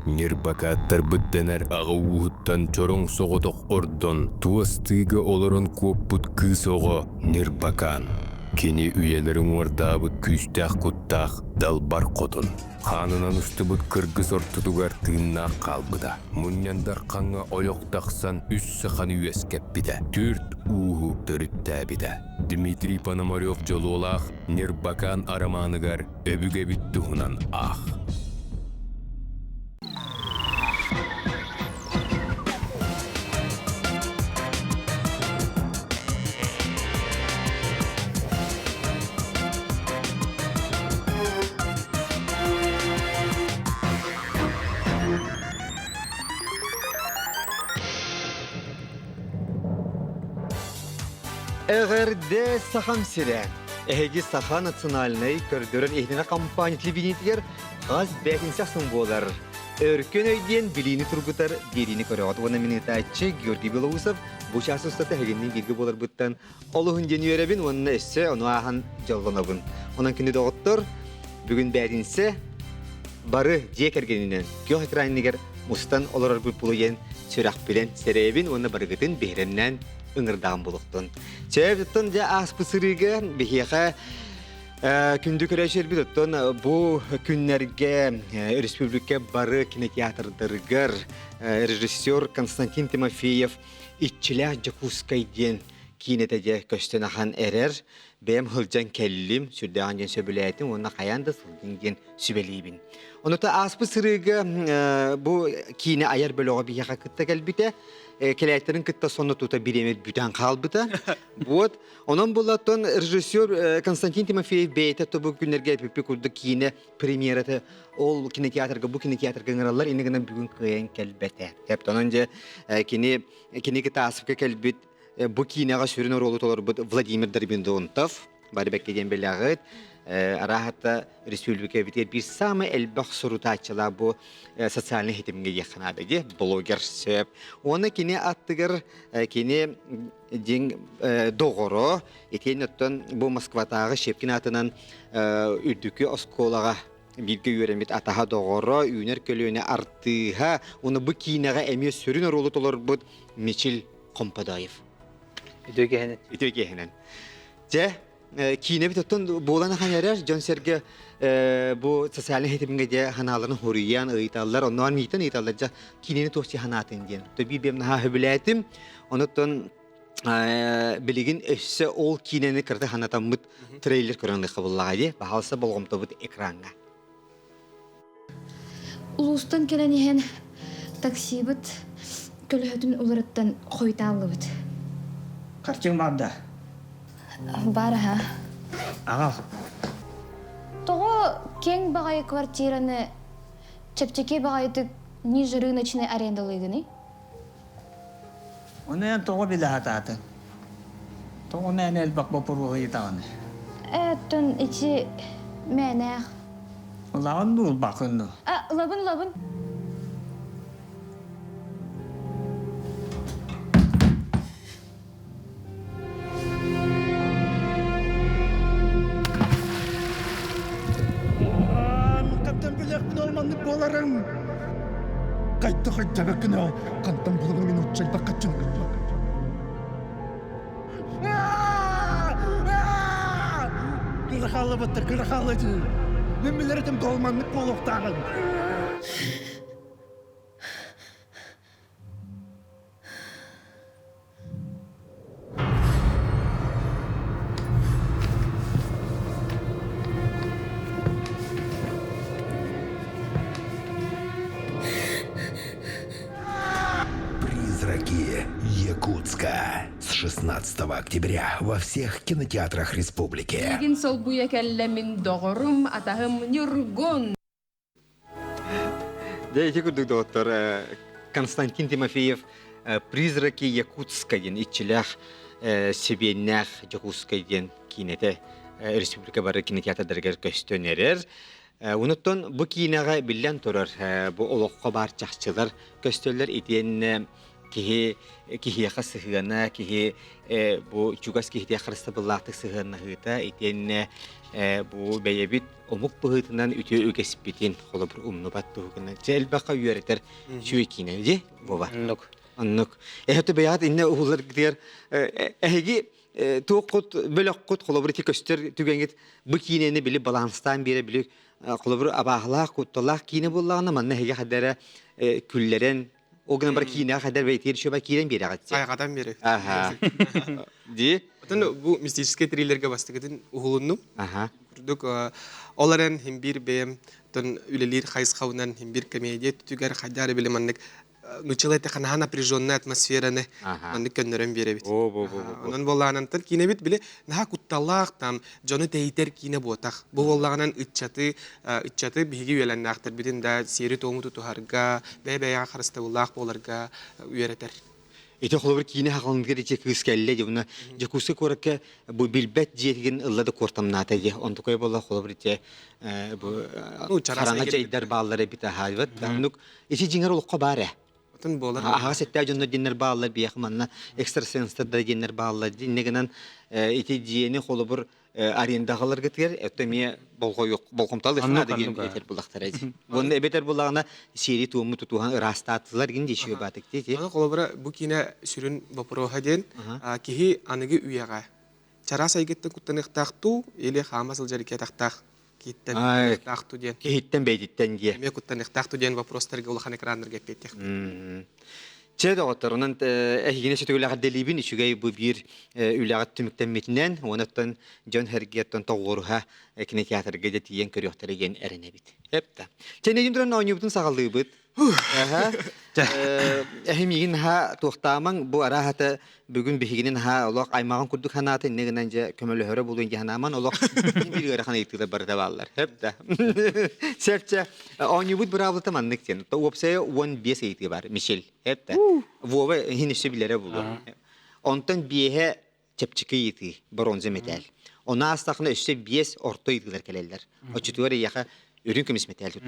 Нирбакаттар бүттенер ағауыттан чорон соғыдық ордон, туастыға оларын көппіт кыз оғы Нирбакан. Кені үйелерін ордабыт күстәқ құттақ далбар қотын. Қанынан үсті бұт кыргыз ортудугар тыыннақ қалбыда. Мұняндар қаңа олықтақсан үссі қан үйескеп біді. Түрт уғы түрітті біді. Дмитрий Пономарев жолу олақ Нирбакан араманығар өбіге бітті ғынан ақ. Эгерде сахам сире. Эги саха национальный көрдөрөн эхнеге компания телевидениетер газ бәкинсәксен болар. Өркөн өйден билини тургутар дерини көрөгөт. Оны минутачы Георгий Белоусов бу часыстата хегенни билги болар буттан. Олугун деньеребин онна эссе, оны ахан жалганабын. Онан күнү доктор бүгүн бәкинсе бары жекергенинен көө экраннигер мустан олар булуен сүрак билен серебин оны баргытын бехреннен ыңырдаған болуқтын. Чәйбіттін жа аспысырыға бігеға күнді көрәшер біттін бұл күнлерге республика бары кинотеатрдырғыр режиссер Константин Тимофеев итчілі Жакускайден кинетеде көстен ақан әрер бәм хылжан кәлілім сүрдіған жен сөбіләйтін, оны қаянды сылдың жен сөбелейбін. Оныта аспысырыға бұл кине аяр бөліға бігеға күтті кәлбіті келәйтерін кітті соны тута биремет бүтән қалбыта. Вот. Онан болаттан режиссер Константин Тимофеев бейті тобы күнлерге әпіпі күрді кейіне премьераты ол кинотеатрға, бұл кинотеатрға ғыралар енігінен бүгін қиын кәлбәті. Онан же кені кіті асыпқа кәлбет бұл кейінеға сүрін оролы толар Владимир Дарбиндонтов, бары бәккеден белі ағыт. Арахатта республика битер bir самый элбах сурутачыла bu социальный хитимге яханады де блогер сөп. Оны кине аттыгыр кине ден доғыры етен өттен bu Москватағы Шепкин атынан үрдікі осколаға бірге өремет атаға доғыры үйнер көліне артыға оны bu кинеға әме сүрін ролы толар bu Мечил Компадаев. Үтөкехенен. Же Кине битоттон болана ханярар Жонсерге бу социальный хетимге де ханаларын хориян ыйталлар оннан митен ыйталлар жа кинени тохчи ханатын ден. То би бем на хөбүләтим. Оноттон билигин эссе ол кинени кырды ханатаммыт трейлер көрөндө кабыллага ди. Бахалса болгомто бут экранга. Улустан келенихен такси бит көлөтүн уларыттан койталлы бит. Карчың барда. Бар ха. Ага. Того кең багай квартираны чепчеке багайды ниже рыночной арендалыгыны. Оны того биле хататы. Того мен элбак бопуругы итаны. Эттен ичи менех. Лаван бул бакынды. Лабын. Кайта кына кантан булган мен утчай бакачын. Кырхалы баттыр кырхалы. Мен билердим долманны колуктагын. «Призраки Якутска» с 16 октября во всех кинотеатрах республики. Игин сол буя келлемин доғырым атахым Нюргон. Дәйте күрдік доктор Константин Тимофеев «Призраки Якутска» ден итчіләқ себеннәқ Якутска ден кинеті республика бары кинотеатрдарға көстөнерер. Уныттон бу кинеға билен турар, бу олоққа бар чақчылар көстөлер етен кихи хасыгана кихи бу чугас кихи хрыста буллахты сыгана хыта итенне бу бәйбит омук быгытынан үтө үгеспитин холо бир умну батту гына желбака үйрәтер чуйкине ди бова аннык эхте бәят инне улар дияр эһиги туқут бөлөккут холо бир көстөр түгәнгет бу кинени биле баланстан бере биле холо бир абахлах кутталах кине буллагына манна эһиге хадара күлләрен огна бар кине хадар бәйтер шөбә кирен бере гатсы Айгадан бери. аха ди Отын бу мистический триллерге бастыгытын угулуннум. аха Күрдүк оларын хим бир бем тон үлелер хайс хавнан хим бир комедия түгәр хадар биле маннык нучылайта хана напряженная атмосфераны маннык көннөрөн бере бит. Онон болланан тын кине бит биле наха кутталлах там жоны тейтер кине ботак. Бу боллаганан иччаты биги веленнактыр битин да сери тому тутуарга бебея харыстабуллах боларга үйрәтер. ите холбер кине хагылгыр иче кыскәлле дибуна жекусы коракка бу билбет жеген ыллады кортамната же онтукай болла холбер иче бу чараңа жайдар баллары бит хайват данук иче жиңер улукка бара Отын болар. ага сетте жонно динер баллар биякманна экстрасенстер да динер баллар динегенен ите жиени холбер арендағалар кетер, өттеме болғой yok, болғымтал десна деген бетер булақтар айды. Онда бетер булағына сери туымы тұтуған растатылар ген дешеу батық дейді. Аны қолабыра бұ кейіне сүрін бапыроға ден, кейі анығы үйеға. Чара сайгеттен күттен иқтақту, елі қамасыл жареке тақтақ. Кейттен иқтақту ден. Кейттен бейдеттен де. Ме күттен иқтақту ден вопростарға ұлыған экрандар кеппеттек. Чеда отыр, онын әйгіне сөті үләғат дәлейбін, үшігей бұл бір үләғат түміктен метінен, онаттан Джон Хергеттен тоғыруға кинотеатрға детиен көріқтіреген әріне бит. Әпті. Чәне жүндірін ауынебітін сағалды бұд. Әхім егін ха тоқтаман, бұл ара хаты бүгін бігінен ха олақ аймағын күрдік ханаты, негінен же көмілі өрі болуын жаханаман, олақ бір өрі хана ектілі барды балылар. Әпті. Сәпчі, ауынебіт бір авылты маннықтен. Опсая 15 ектілі бар, Мишель. Әпті. Вова хинеші білері болу. Онтан бейе чепчікі еті, бронзы метал. Она астақына үсте 5 орто етілер кәлелер. Очетуары яқа үрін көмес метал тұт.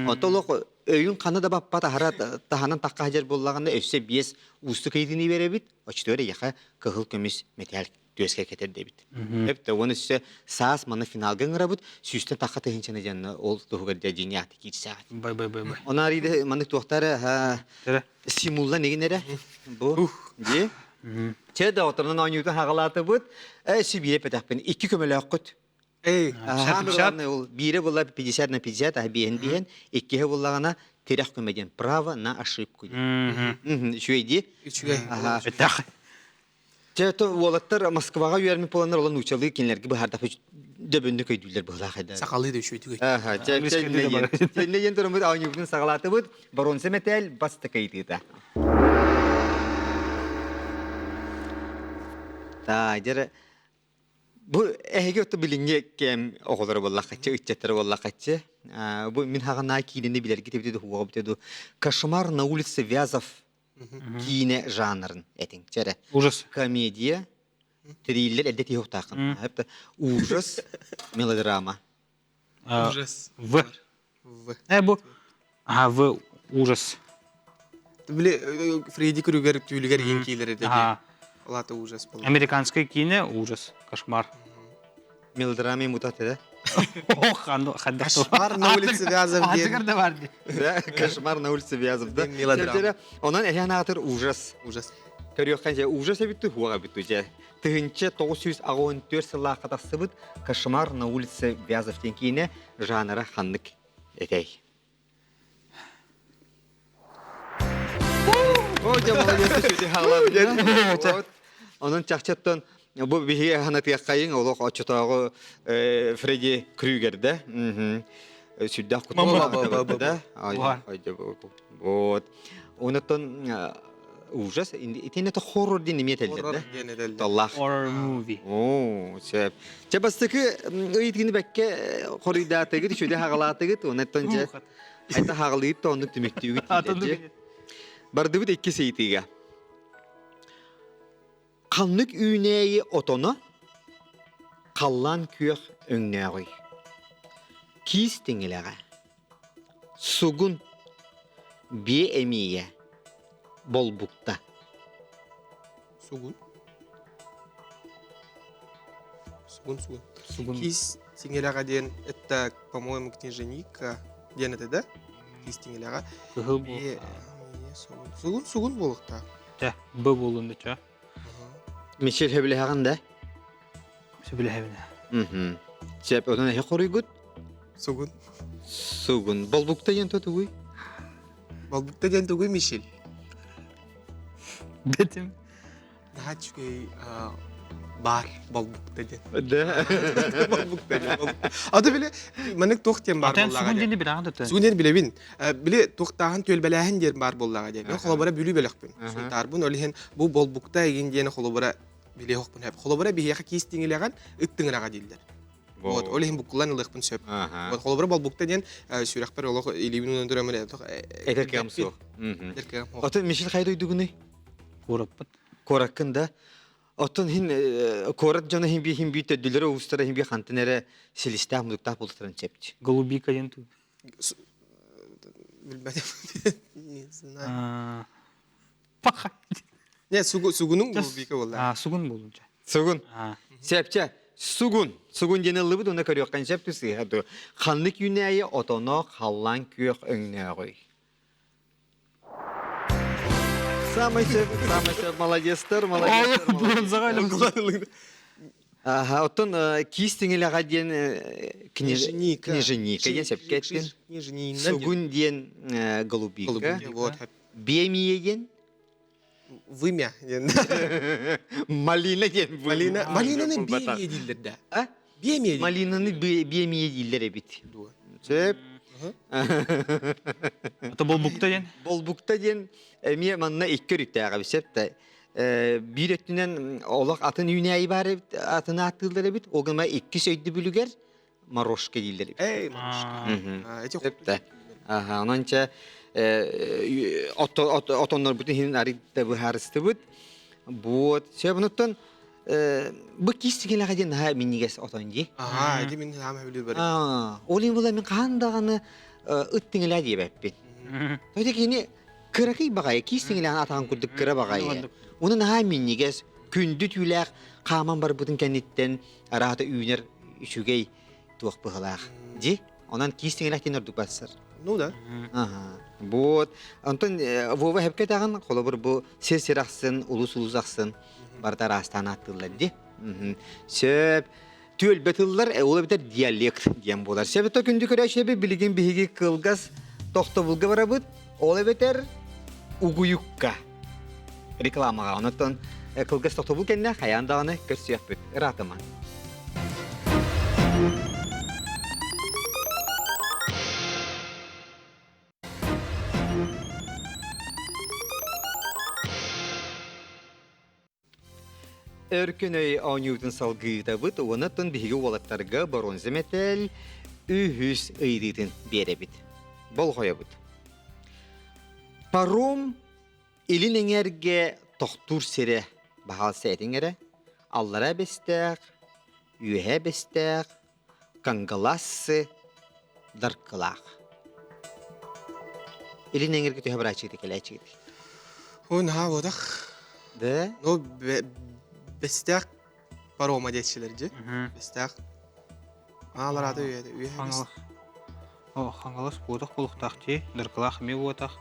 Онта олық өйін қаны да баппа таханан таққа хажар болағында өсте 5 ұсты кейдіні бере бит. Очетуары яқа кығыл көмес метал төске кетер де бит. Әпті, оны үсте саас маны финалға ғыра бұд, сүйістен таққа тәхіншені жәнні ол тұғығыр да жіне аты кейті сағат. Бай. Она арыйды маны туақтары симулла негін әрі? Бұ, де? Чеда отырынан ойнуытын хағалаты бұд, әсі бире пәтәқпен 2 көмілі аққыт. Хамырларны ол бире бұлла 50 на 50, биен, 2 бұллағана тереқ көмеден право на ошибку. Шуейді? Үшігей. Чеда олаттар Москваға үйермі боланар олон ұчалы кенлерге бұхардапы дөбінді көйділер бұғыла қайдар. Сақалы да үшігей. Чәнлеген тұрым бұд, ойнуытын сағалаты бұд, баронсы метал басты көйдігі. Жары, бұл әйге өтті білінге кәм оғылары боллақатшы, үтчеттері боллақатшы. Бұл мен хағана кейінені білерге тепдеді хуға бітеді. Кошмар на улице Вязов кейіне жанрын әтің. Жары, Ужас. Комедия, триллер, әлдет еуқ тақын. Ужас, мелодрама. Ужас. В. Бұл. В. Ужас. Біле, Фредди Крюгер түйілігер ең кейлері деді. Олаты ужас болды. Американское кино ужас, кошмар. Мелодрама мутаты, да? Кошмар на улице Вязов. Кошмар на улице Вязов, да? Мелодрама. Онан әйен ағатыр ужас. Ужас. Көріоққан жа ужас әбітті хуаға бітті жа. Тығынчы 964 сылға қатасы бұд Кошмар на улице Вязов тенкейіне жанры ханлық әтей. О, жа молодец, сөйте хағылады. Onun çaqçattan bu bihi hanatı qayın olaq açıtağı Freddy Krüger'de. Süddah kutu da. Вот. Ondan ужас. İtine de horror dinlemeteldir de. Allah. Horror movie. Oo, şep. Çabastıkı ıyıtgini bekke korridata gidi şöyle hağalatı gidi. Ondan ja. Ayta hağalayıp da onu tümektiği gidi. Bardı bir iki seyitiga. Kanlık üneyi otonu, kallan kүйek öngneği. Kis dingileğe, sugun bir emiye, bolbukta. Сугун. Сугун. Сугун. Кис тиңелага ден это, по-моему, книженика ден это, да? Кис тиңелага. Кыһыл бу. Сугун болукта. Жа, б болунду ча. Мишел хеблехаган да? Сөбіләбіне. Сеп одан эхе коруйгут. Сугун. Сугун. Болбукта ен тотугуй. Балбукта ден тугуй Мишель. Бетім. Daha çünkü бар балбукта ден. Да. Балбукта ден. Ады биле, менек тоқтен бар Атайын боллага сугун ден. дені бір ағында ты. Сугунер билебин. Биле тоқтағын төлбеләһен дер бар боллага ден. Мен холобара бүлү белекпин. Аха. Султарбын олиһен бу балбукта еген дени холобара биле хокпун хеп. Холобара бияха кистиңелеген ыттыңырага дилдер. Вот, олиһен букулан ылыкпын сөп. Вот холобара балбукта ден сүрәхпер олох илибин өндөрөмөр. Этеркем су. Этеркем. Отын мишел хайдой дугуны. Ураппыт. Кораккында. Отын хин корат жана хин би төдүлөр устара хин би хантынере селистах мудуктах бултырын чепти. Голубика ден ту. Билбедим. Не знаю. Паха. Не, сугунун голубика болла. Сугун болунча. Сугун. Сепче сугун. Сугун дене лыбыт онда көрөккан септүсү. Хату ханлык юнайы отоно халлан күйөк өңнө кой. Самый сеп, молодецтер. Бронзаға ілім. Ага, отон кистиңелега ден книженика ден сепкеттин. Сугун ден голубика. Вот. Бемие ден Вымя. малина ден. Малинаны бемие дилдер да. А? Бемие. Малинаны бемие дилдер бит. Сеп. Ата болбукта ден. Болбукта ден эме манна иккөрүттәгә бисеп та бир өттүнен олак атын үйнәй бар атын аттылар бит. Огыма 2 сөйдү бүлүгер марошка дилдер. Эй, эти Септе. Ага, ананча отоннор бүтүн хин аритте бу харысты бут. Вот, себнуттан бу кистигелеге ден ха минигес отонди. Ага, эти мен хама билер бар. Олин була мен кандаганы ыттыңыла дебеппин. Тоди кини кыракый багай кистигелеге атан курдук кыра багай. Унун ха минигес күндү түләк каман бар бутун кенниттен арата үйнер үчүгей туак быгалак. Ди, онан кистигелеге тенердук бассыр. Ну да. Ага. Вот. Антон Вова хепке тагын колобур бу сесираксын, улус-улузаксын. Бардар астана аттылар ди. Сөп төлбетыллар ол битер диалект диен болар. Сөп то күндү көрөшөбү билген биги кылгас тохтобулга барабыт. Ол битер угуюкка. Рекламага онотон кылгас тохтобул кенне хаяндаганы көрсөйөппүт. Ратыман. Өркөнөй аунютун салгыйда бут, онатын биги олаттарга бронза металл үхүс ыйдытын беребит. Бол коябыт. Паром илинеңерге тохтур сере бахал сетиңере, аллара бестек, үйе бестек, кангаласы, даркылак. Илинеңерге түйе брачыгды келечигди. Он ха водах. Да? Ну бестек парома детчилерди. Бестек. Алар ады үйе. Хаңалас. О, хаңалас бодақ болуқтақ те, дырқылақ ме бодақ.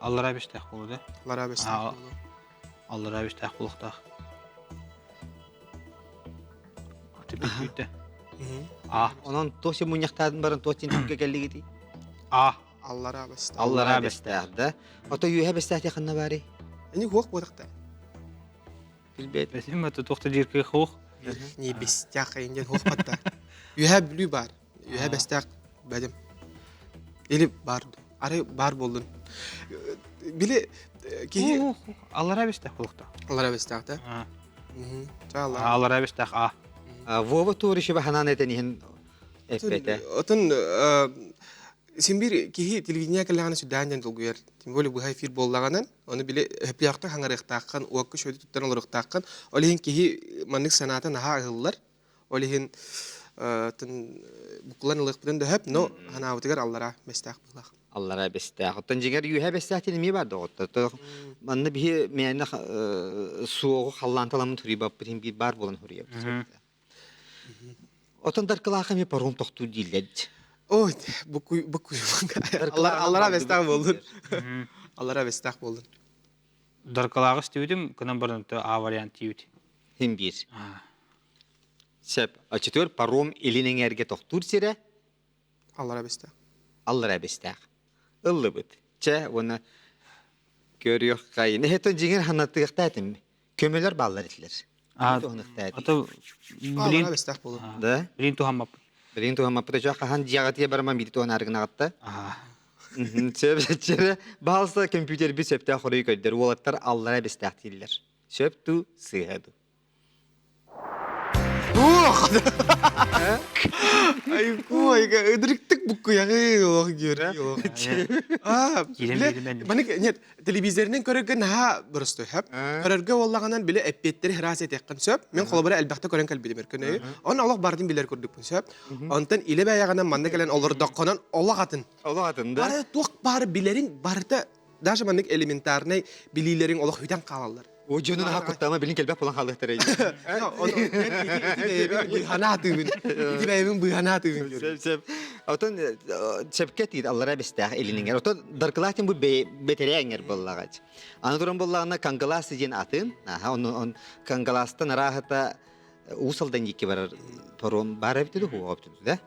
Аллара бестақ болды. Алара бестек. Аллара бестақ болуқтақ. Тепек бүйті. Онан тоси муньяктадын барын тосин түкке келдигити. Аллара бестек. Аллара бестақ да. Ото үйе бестақ якынна бари. Эни хуак бодакта. Билбет. Бәсем әті тоқты жерке қоқ. Не бестек айнден хуак батта. Үйе білу бар. Үйе бестек бәдім. Или барду. Ары бар болдun. Биле ки Аллара бестақ болуқтақ. Аллара бестек да. Чалла. Аллара бестақ. Вова туриши баханан этенихин эппете. Отын симбир кихи телевидение келлаганы сүдәнден толгуер. Тем более бу эфир боллаганан, аны биле хеплякта хаңарыктаккан, уакка шөйдү туттан олоруктаккан, олehen кихи маннык санатын аха агыллар. Олehen тын букулан ылык бүтән дөһәп, но хана утыгар аллара местак булак. Аллара бестах. Оттан жигер юһә бестах тилми бар доготта. Манны бие менә суогы халланталамын тури бап битин би бар булан хурия. Оттан даркалаха ми паром тохту дилет. Ой, буку. Аллара бестах болдун. Аллара бестах болдун. Даркалагы стюдим, кынан бардан А вариант тиют. Хим бир. Сеп, ачытыр паром илинен эрге тохтур сире. Аллара бестах. Аллара бестах. Ыллы бит. Че, оны көрüyor кайын. Хетон жигер ханаттыктатым. Көмөлөр баллар итлер. Ата Аллара билин бестах болдун. Да? билин тухамап. Билин тугама пытача хахан жагатыя барма бит туган аргына гатта. Сөп балса компьютер би сөптә хорый көддер. Улаттар Аллара бестах тиллер. Сөп ту сыйгаду. Ай, ыдырыктык буку яғы олог гөр. Нет, телевизорнен көрөргөн ха бурусты хап. Көрөргө оллаганан биле эппеттери хирас этеккан сөп. Мен колобара албакта көрөн калбидим эркөнө. Он олог бардын билер көрдүкпүн сөп. Онтан иле баяганан манда келен олор докконон оллагатын. Оллагатын да. Бары тук бары билерин барыта даже мандык элементарный билилерин олог хүйтен калалар. O jönün hakkıttama bilin kelbek olan halıktır. İti beyevin atıyın. Sep. Otan sepket idi Allara bestah elinin. Otan darkılahtın bu betereğer bollagaç. Anadolu'nun bollağına kangalas diyen atın. On kangalastan rahata usaldan yiki var. Parom barabtı da huaptı da.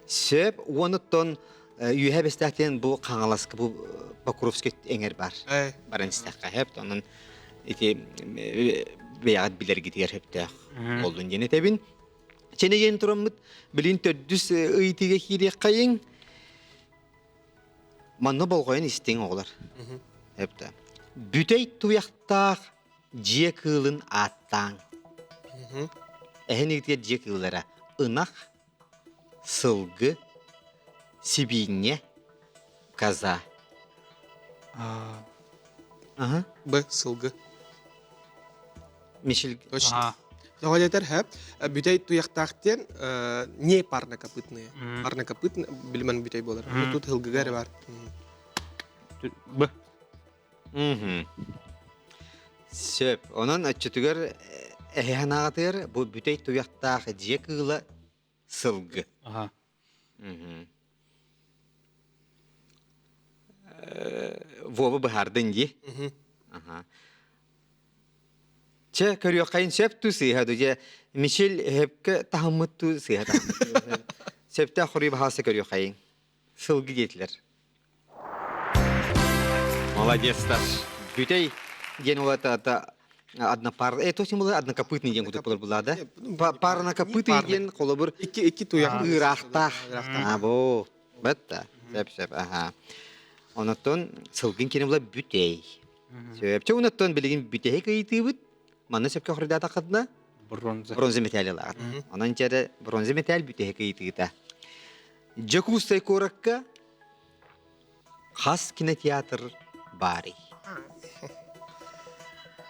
Sep onutton yühe bestahten bu kangalas bu Bakurovski enger bar. Baran istahka hep onun İki beyaz bilir gidiyor hep de oldun yine tebin. Çene yeni turamıt bilin töddüs ıytıge hiri kayın. Manna bolgoyan isteyin oğlar. Hep de. Bütey tuyaktağ ciye kılın attan. Eheni diye ciye kıllara ınak, sılgı, sibinye, kaza. Aha. Bı sılgı. Мишель. Точно. Заводятар хап, бүтей туяктактен не парнокопытные. Парнокопытные, билман бүтей болар. Тут хылгыгары бар. Б. Сөп. Онан ачытыгар эханагатыр бу бүтей туяктагы жекыла сылгы. Ага. Вова бахардын ди. Ага. Че көрüyor kayın söp tu sıyhadı je Michel hepke tahammut tu sıyhadı. Söpte xuri bahası görüyor kayın. Sılgı getler. Молодецтар. Бүтей ген олата одна пара. Точно было однокопытный ген куда была, да? Парнокопытный ген колобур. İki tuyak. Ирахтах. Або. Бетта. Söp. Aha. Onatton sılgın kene була бүтей. Söpçe onatton bilgin бүтей kayıtı Манна сөпкө хордата кытна бронза металл лагат. Анан чеде бронза металл бүтеге кыйтыгыта. Жакустай коракка хас кинотеатр бари.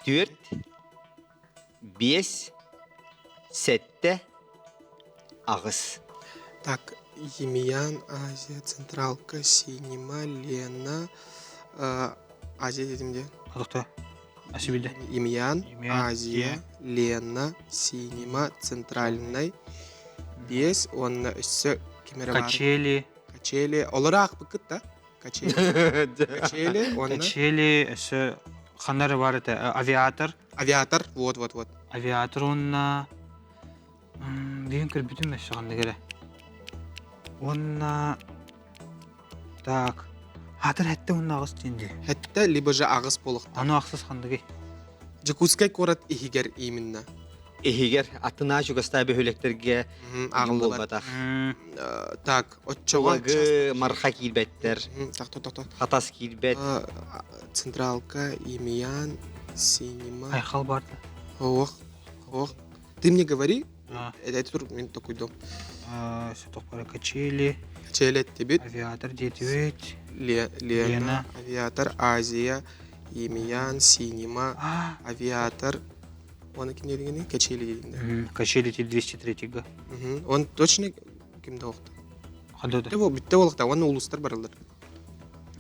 4 5 7 агыс. Так, Емиян, Азия, Централка, Синема, Лена, Азия дедим де. Кадыкта. Асибилде. Емиян, Азия, Лена, Синема, Центральный, Бес, он үсі кемері бар. Качели. Олары ақ бұкыт да? Качели, он... Качели, өсі қанары бар еті. Авиатор. Авиатор, вот. Авиатор, онна... Деген көр бүтін мәсі қанды кере. Онна... Так... Атыр әтті онна ағыс дейінді. Әтті, либо же ағыс болықты. Аны ақсыз қанды кей. Жакускай корат ихигер именно. Ихигер атына жүгастай бөхөлектерге ағылы бар. Так, отчоға... Олагы марха килбеттер. Так. Хатас килбет. Централка, Емиян, Синема... Айқал барды. Ох. Ты мне говори, это тур мен такой дом. Сотоқпары качели. Качели тебе. Авиатор, детвет. Лена. Авиатор, Азия, Емиян, Синема, Авиатор. Он кем дегені? Качели дегені. Качели 203-га. Он точно кемді оқты? Қадады? Бүтті олықта, оны улыстар барылдар.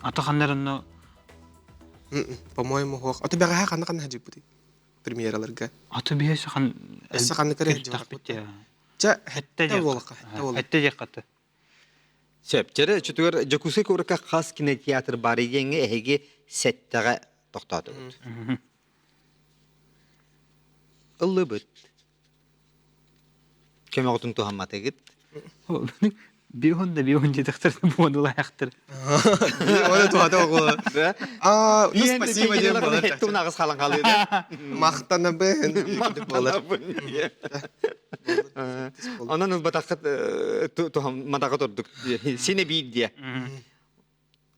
Ата ханнарынна По-моему, хох. Ото бага хана хана хаджи бути. Премьераларга. ата биэс хан Эссе хана кере тахпитте. Ча Хетте хетте волка. Хетте жаккаты. Сөпчері чүтігер жакусы көрікі қас кинотеатр бар егенге әйге сәттіға тоқтады бұд. Ұлы бұд. Көмі ғытын туғамматы ғыд. Бион жетіқтірді буынылы аяқтыр. Оны туғады оғы. Ну, спасибо, дем болар. Хетті ұнағыз қалан қалыды. Мақтана бен. Онан ұлбатақыт мадақы тұрдық. Сені бейд де.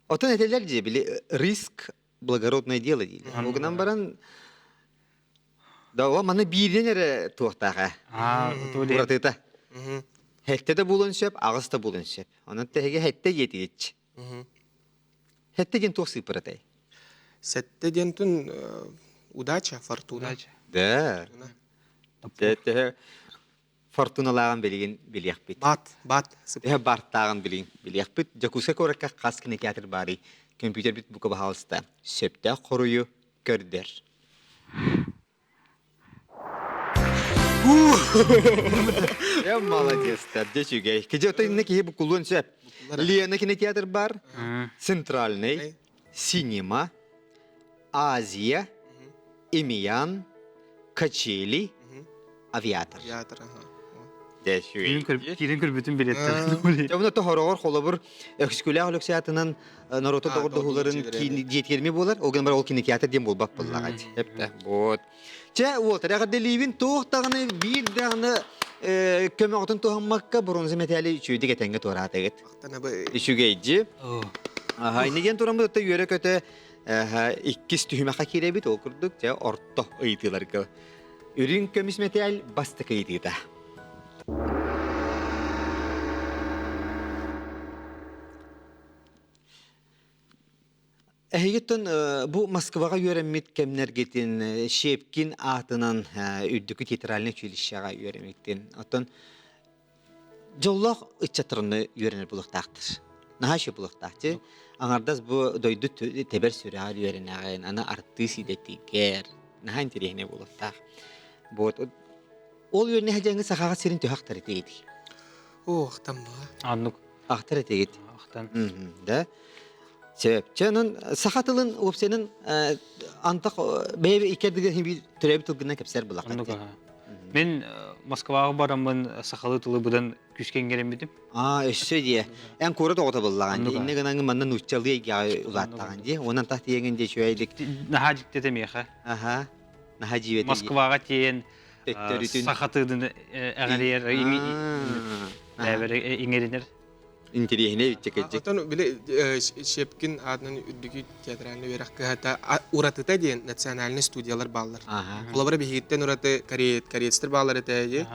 Отын әтелер де білі риск благородное дело дейді. Оғынан баран дауа маны бейден әрі туақтаға. Бұратыта. Хетте де болын сөп, ағыз да болын сөп. Онан тәйге хетте еті етші. Хетте ден туқ сыпыратай. Сәтте ден түн удача, фортуна. Да. Фортуналаған біліяқ бит. Бат. Барттаған біліяқ бит. Жакусы көрікке қас кинотеатр бары. Компьютер бит бұқы бағалыста. Сөпті қорыю көрдер. Молодец, дечугей. Кеде отайны кеге бұқылуын сөп. Лена кинотеатр бар. Центральный. Синема. Азия. Имиян. Качели. Авиатор. Кирин көрбүтүн билеттер. Оны тохорогор холобур экскулях лексиятынан народу тогурдуларын жеткерме болар. Оген бар ол кинотеатр дем болбак боллагат. Хепте. Вот. Че вот рагы ливин тохтагыны бир дагыны көмөгтөн тохаммакка бронза металли чүйдү кетенге торатыгыт. Ишүгейди. Хайнеген турамды да үйрө көтө иккис түймака киребит окурдук же орто ыйтыларга. Үрүн көмүс металл бастык ыйтыда. Әйгеттен бұл Москваға үйренмет кемнергетін Шепкин атынан үрдікі театральный училищаға үйренметтен. Оттан жоллақ үтчатырыны үйренер бұлықтақтыр. Наға ше бұлықтақты. Аңардас бұл дойды тебер сүрәғар үйренағын. Ана арты сидеттігер. Наға интерегіне бұлықтақ. Ол үйрене әжәңгі сақаға серін түйақтар етегеді. Ақтан ба? Аннук. Ақтар етегеді. Ақтан. Да. Себеп, чанын сақатылын өпсенін антақ бәйбе икердігі түрәбі тұлғына кәпсер бұлақат. Мен Москваға барамын сақалы тұлы бұдан күшкен керем бедім. Өшсі де. Ән көрі тоғыта бұллаған. Инне ғанаңы маннан ұшчалы егеға ұлаттаған де. Онан тақты егін де шөйлік. Наға жіктетем еқа. Наға живеті. Москваға тейін сақатыдың әғарер еңерінер. Интерегіне өтчекеджек. Отан біле Шепкин адынан үрдігі театральный верақ кығата ұратыта дейін национальный студиялар балылар. Олабыра бігеттен ұраты кореецтер балылар әтәйі,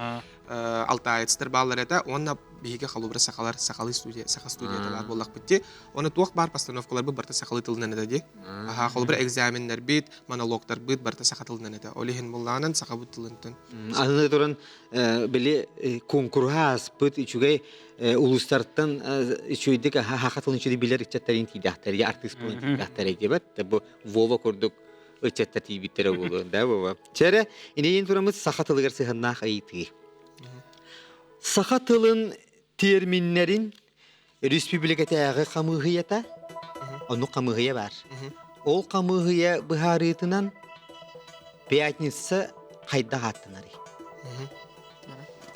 алтаецтер балылар әтә, онна бігеге қалубыра сақалы студияталар болақ бітті. Оны туақ бар постановкалар бұл барта сақалы тылынан әтәді. Қалубыра экзаменлер біт, монологтар біт барта сақатылынан әтә. Олеген болағынан сақабы тылынтын. Анны тұрын біле конкурс бұт үшігей улустарттан үшүйдік хақатылын үшүйді білер үтчаттарын тейдақтар, артист болын тейдақтар әдебет. Бұл Вова көрдік үтчаттар тейбіттері болу. Чәрі, инейін тұрамыз сақатылығыр сығыннақ айытығы. Сақатылын терминлерін республикаты ағы қамығыята, оны қамығыя бар. Ол қамығыя бұхарытынан пятница қайда қаттынары.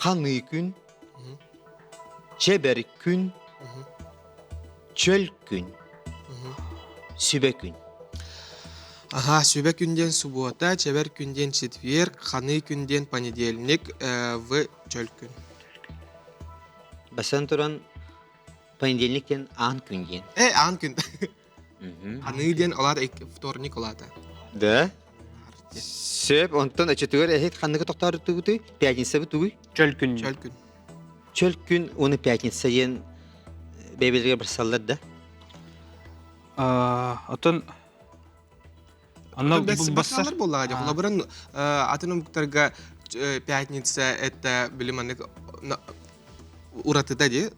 Қаны күн, чебер күн, чөл күн, сүбе күн. Сүбе күнден суббота, чебер күнден четверг, қаны күнден понедельник, в чөл күн. Басан тұран понедельниктен ан күнден. Ан күн. Қаны ден олады, вторник олады. Да? Сөп, онтан әчетігер әйет қанығы тоқтары түгіті, пятница бұ түгі? Чөл күн. Чөл күн, оны пятница ен бәйбелерге бір саллар да? Отын... Басалар болаға. Олабыран атынымықтарға пятница это біліманық уратыда де,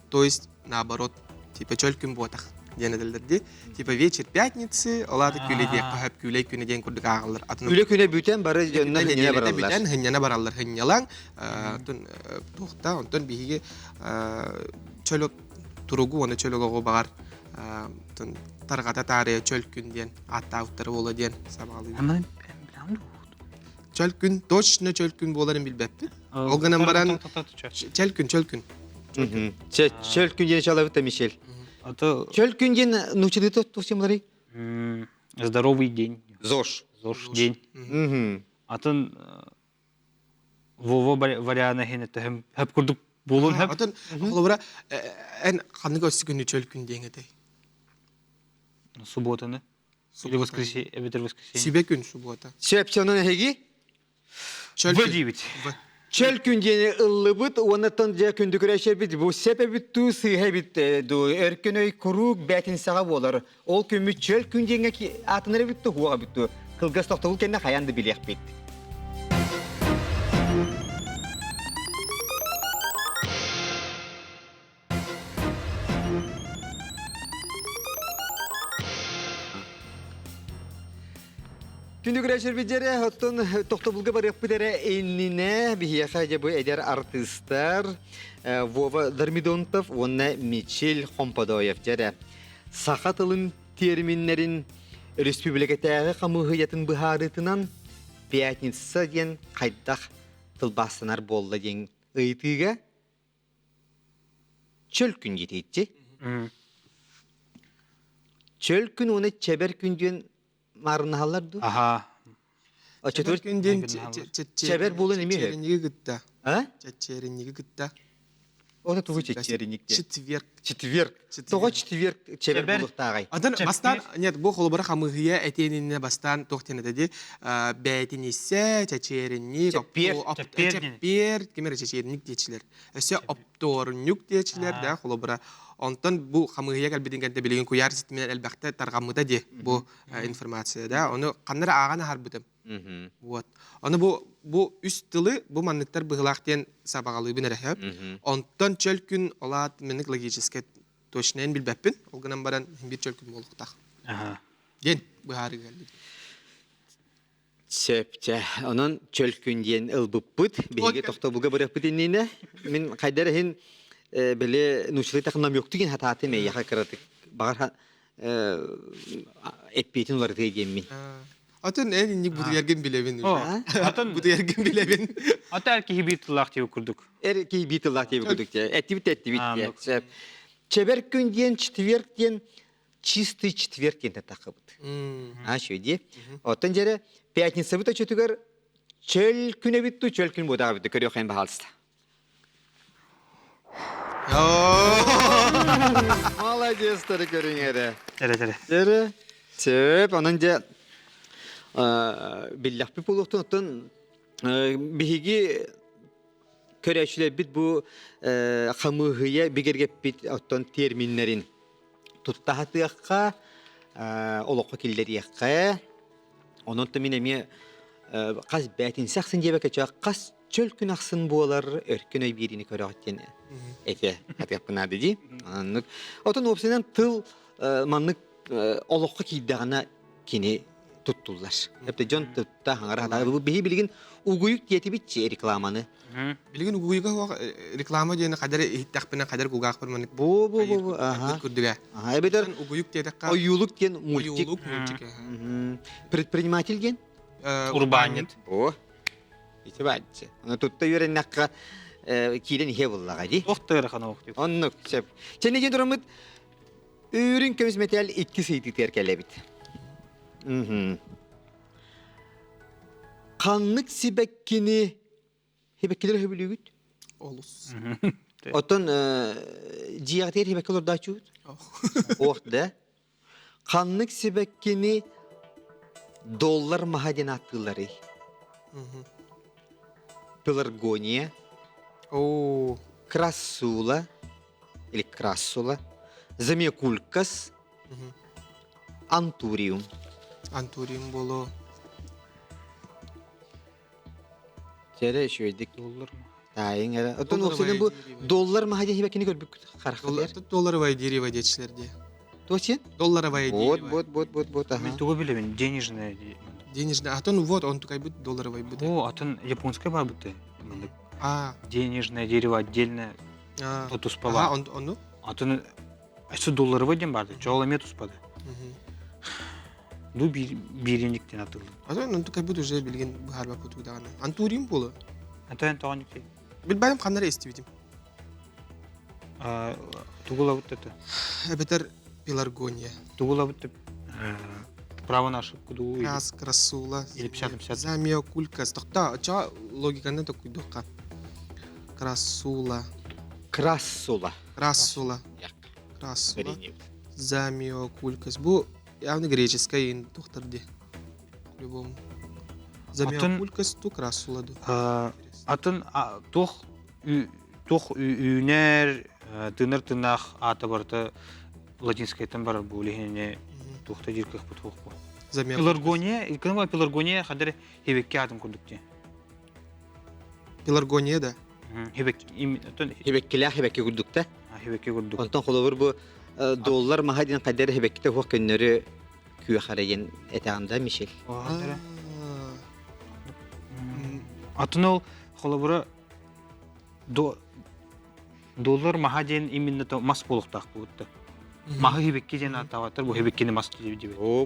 то есть наоборот, типа чөл күн ботақ. денеделерди. Типа вечер пятницы, олаты күледек, пахап күлей күне ден күрдік ағылыр. Үле күне бүтен бары жонна хинене баралар. Бүтен хинене баралар, хинелаң. Тухта, онтон биһиге чөлөк туругу, оны чөлөгөгө багар. Таргата тарыя чөл күнден, атта уттары болы ден сабалы. Чөл күн, точно чөл күн боларын билбеппи. Олганан баран чөл күн. Чөл күн ден чалабыта Мишель. Это Чөл күн ден нучыды тосемлары? здоровый день. ЗОЖ. ЗОЖ день. Атын Вова варианы хенетті хәп күрдік болуын хәп. Атын олабыра ән қанығы өсі күні чөл күн деңгедей. Субботаны. Или воскресенье, обед воскресенье. Сибе күн суббота. Сөпсенон әгі? Чөл В күн. 9. Чөл күн ден ыллыбыт, онаттан жа күнді күрәшер бит. Бұл сәпе бітту, сыйға бітті. Өркін өй күрук бәтін саға болар. Ол күмі чөл күн денге атыныры бітті, хуаға бітті. Кылгас тоқтауыл кәнне қаянды білек бітті. Күнді күрәшер бейдері, оттон тоқтабылға барық бідері әйніне бейеқа жабы әдер артыстар Вова Дармидонтов, онна Мичел Хомпадоев жәрі. Сақатылын терминлерін республикатағы қамығыятын бұхарытынан пятница ден қайдақ тылбасынар болды ден ұйтыға чөл күн жетейді. Чөл күн оны чәбер күнден марыналарды. Аха. Açıtır Күнден çeber bulun emi hep. Çeçeriniği gıtta. Ha? Çeçeriniği gıtta. O da tuğu çeçerinikte. Четверг. Четверг. Тоға четверг çeber bulukta Adan bastan net bu холбара хамыгыя этенинне бастан тохтенеде бәйтин иссе чечеринник чепер кемер чечеринник дечилер. Эсе опторнюк дечилер да холбара. Онтон бу хамыгыя калбидингенде билген куяр ситмен элбәхтә таргамыда де бу информация да. Оны каннара агана харбытым. Вот. Аны бу үст тылы бу манныктар быгылактен сабагалы бинерәһәп. Онтон чөл күн олат меник логически точнен билбәппин. Ол гынан баран бир чөл күн болуктак. Аха. Ген быһары geldi. Сөпчә, onun çöl күнден ылбыппыт, беге тохтобуга барыппыт инне. Мен кайдар хин беле нучлы такнам yok деген хататы ме яха кыратык. Багар эппетин улар дегенми. Атын ник бу yergen bilebin. Атын Bu yergen bilebin. ата эрки хибитлах деп күрдүк. Erki bitilla diye gördük ya. Aktivite diye. Çeber günden четвертен чистый четверг ден такыбыт. А шөйде. Оттан жере пятница бит чөтүгөр чөл күнө битту, чөл күн бода бит көрө кайын баалста. Молодец, тары көрүңөрө. Жере. Сөп, анан же биллах бит болуктун биги körəşlər bit bu xamıhıya bigərgəp bit otton terminlərin tuttahatıyaqqa oloqqa killəriyaqqa onun təminəmi qaz bətin səxsin deyəbəkə qaz çöl gün axsın bolar örkün öy birini körəqətən etə hatiyaqpına dedi. Otun opsiyadan tıl manlıq oloqqa kiydağına kini tuttular. Hep de John tutta hangar bu bihi bilgin uguyuk diyeti bitçi reklamanı. Bilgin uguyuga reklama diyene kadar ihtakpına kadar gugaq permanik. Bu aha. Kurduga. Aha ebeder uguyuk diyedekka. Oyuluk diyen multik. Oyuluk multik. Предприниматель diyen? Урбанит. O. İşte bence. Onu tutta yören nakka kilen ihe bullaga di. Оқтыр хана оқ деп. Onu sep. Çene gen duramıt ürün kömüz metal itki seyti terkelebit. Kanlık sibekkini hebekkiler hebilügüt. Olus. Oton ciyakter hebekkiler daha çut. Orada kanlık sibekkini dollar mahadenatlıları. Pelargonia. Oo. Красула или красула. Замекулькас. Антуриум. Anturium bolu. Çere şöydik. Доллар ма? Dayın era. Oton Dollar oksijen bu vay dollar mahadi hebekini görbük. Karakter. Doları vay diri vay geçiler diye. Точин? Долларовая Вот, дерево. вот, ага. Мен тугу билебин, денежная. Денежный. А то, ну вот, он такой будет долларовый будет. О, атын японская бар бутты. А, Денежное дерево отдельно. а. То Ага, туспала. он, ну? Атын асы долларовый ден барды. Жоғал эме туспады. Мгм. Ду бирендиктен атылды. А то, ну, такой будет уже билген бахарба путу дагана. Антурим болу. Атайын тоған юктей. Билбайым қаннары естивидим. Тугула бутты. Бетер пеларгония. Тугула бутты. Право на ошибку ду. Крас, красула. Или 50-50. Замия кулька. Стокта, ча логиканы такой доқа. Красула. Крассула. Красула. Як. Красула. Веренев. Замио кулькас. Бу явно греческая ин доктор-де. По-любому. Замио Атын- кулькас ту красула ду. Атын тох үйнер тыныр-тынақ аты барды латинскайтан бар бөлігіне тухта jirkak путуқ бу. Замио Пеларгония, илканова пеларгония хадыр хебекке атын күрдікте. пеларгония да. Хебек Хебекке күрдүктэ. хебекке күрдік. Онтон холовор бу доллар mahadin qadar hebekte huwa kenneri küy xarayen etağında Michel. Атын ол холобура доллар махаден именно то мас болуқтақ болытты. Махы хебекке ден атаватыр, бұл хебеккені мас деп. О,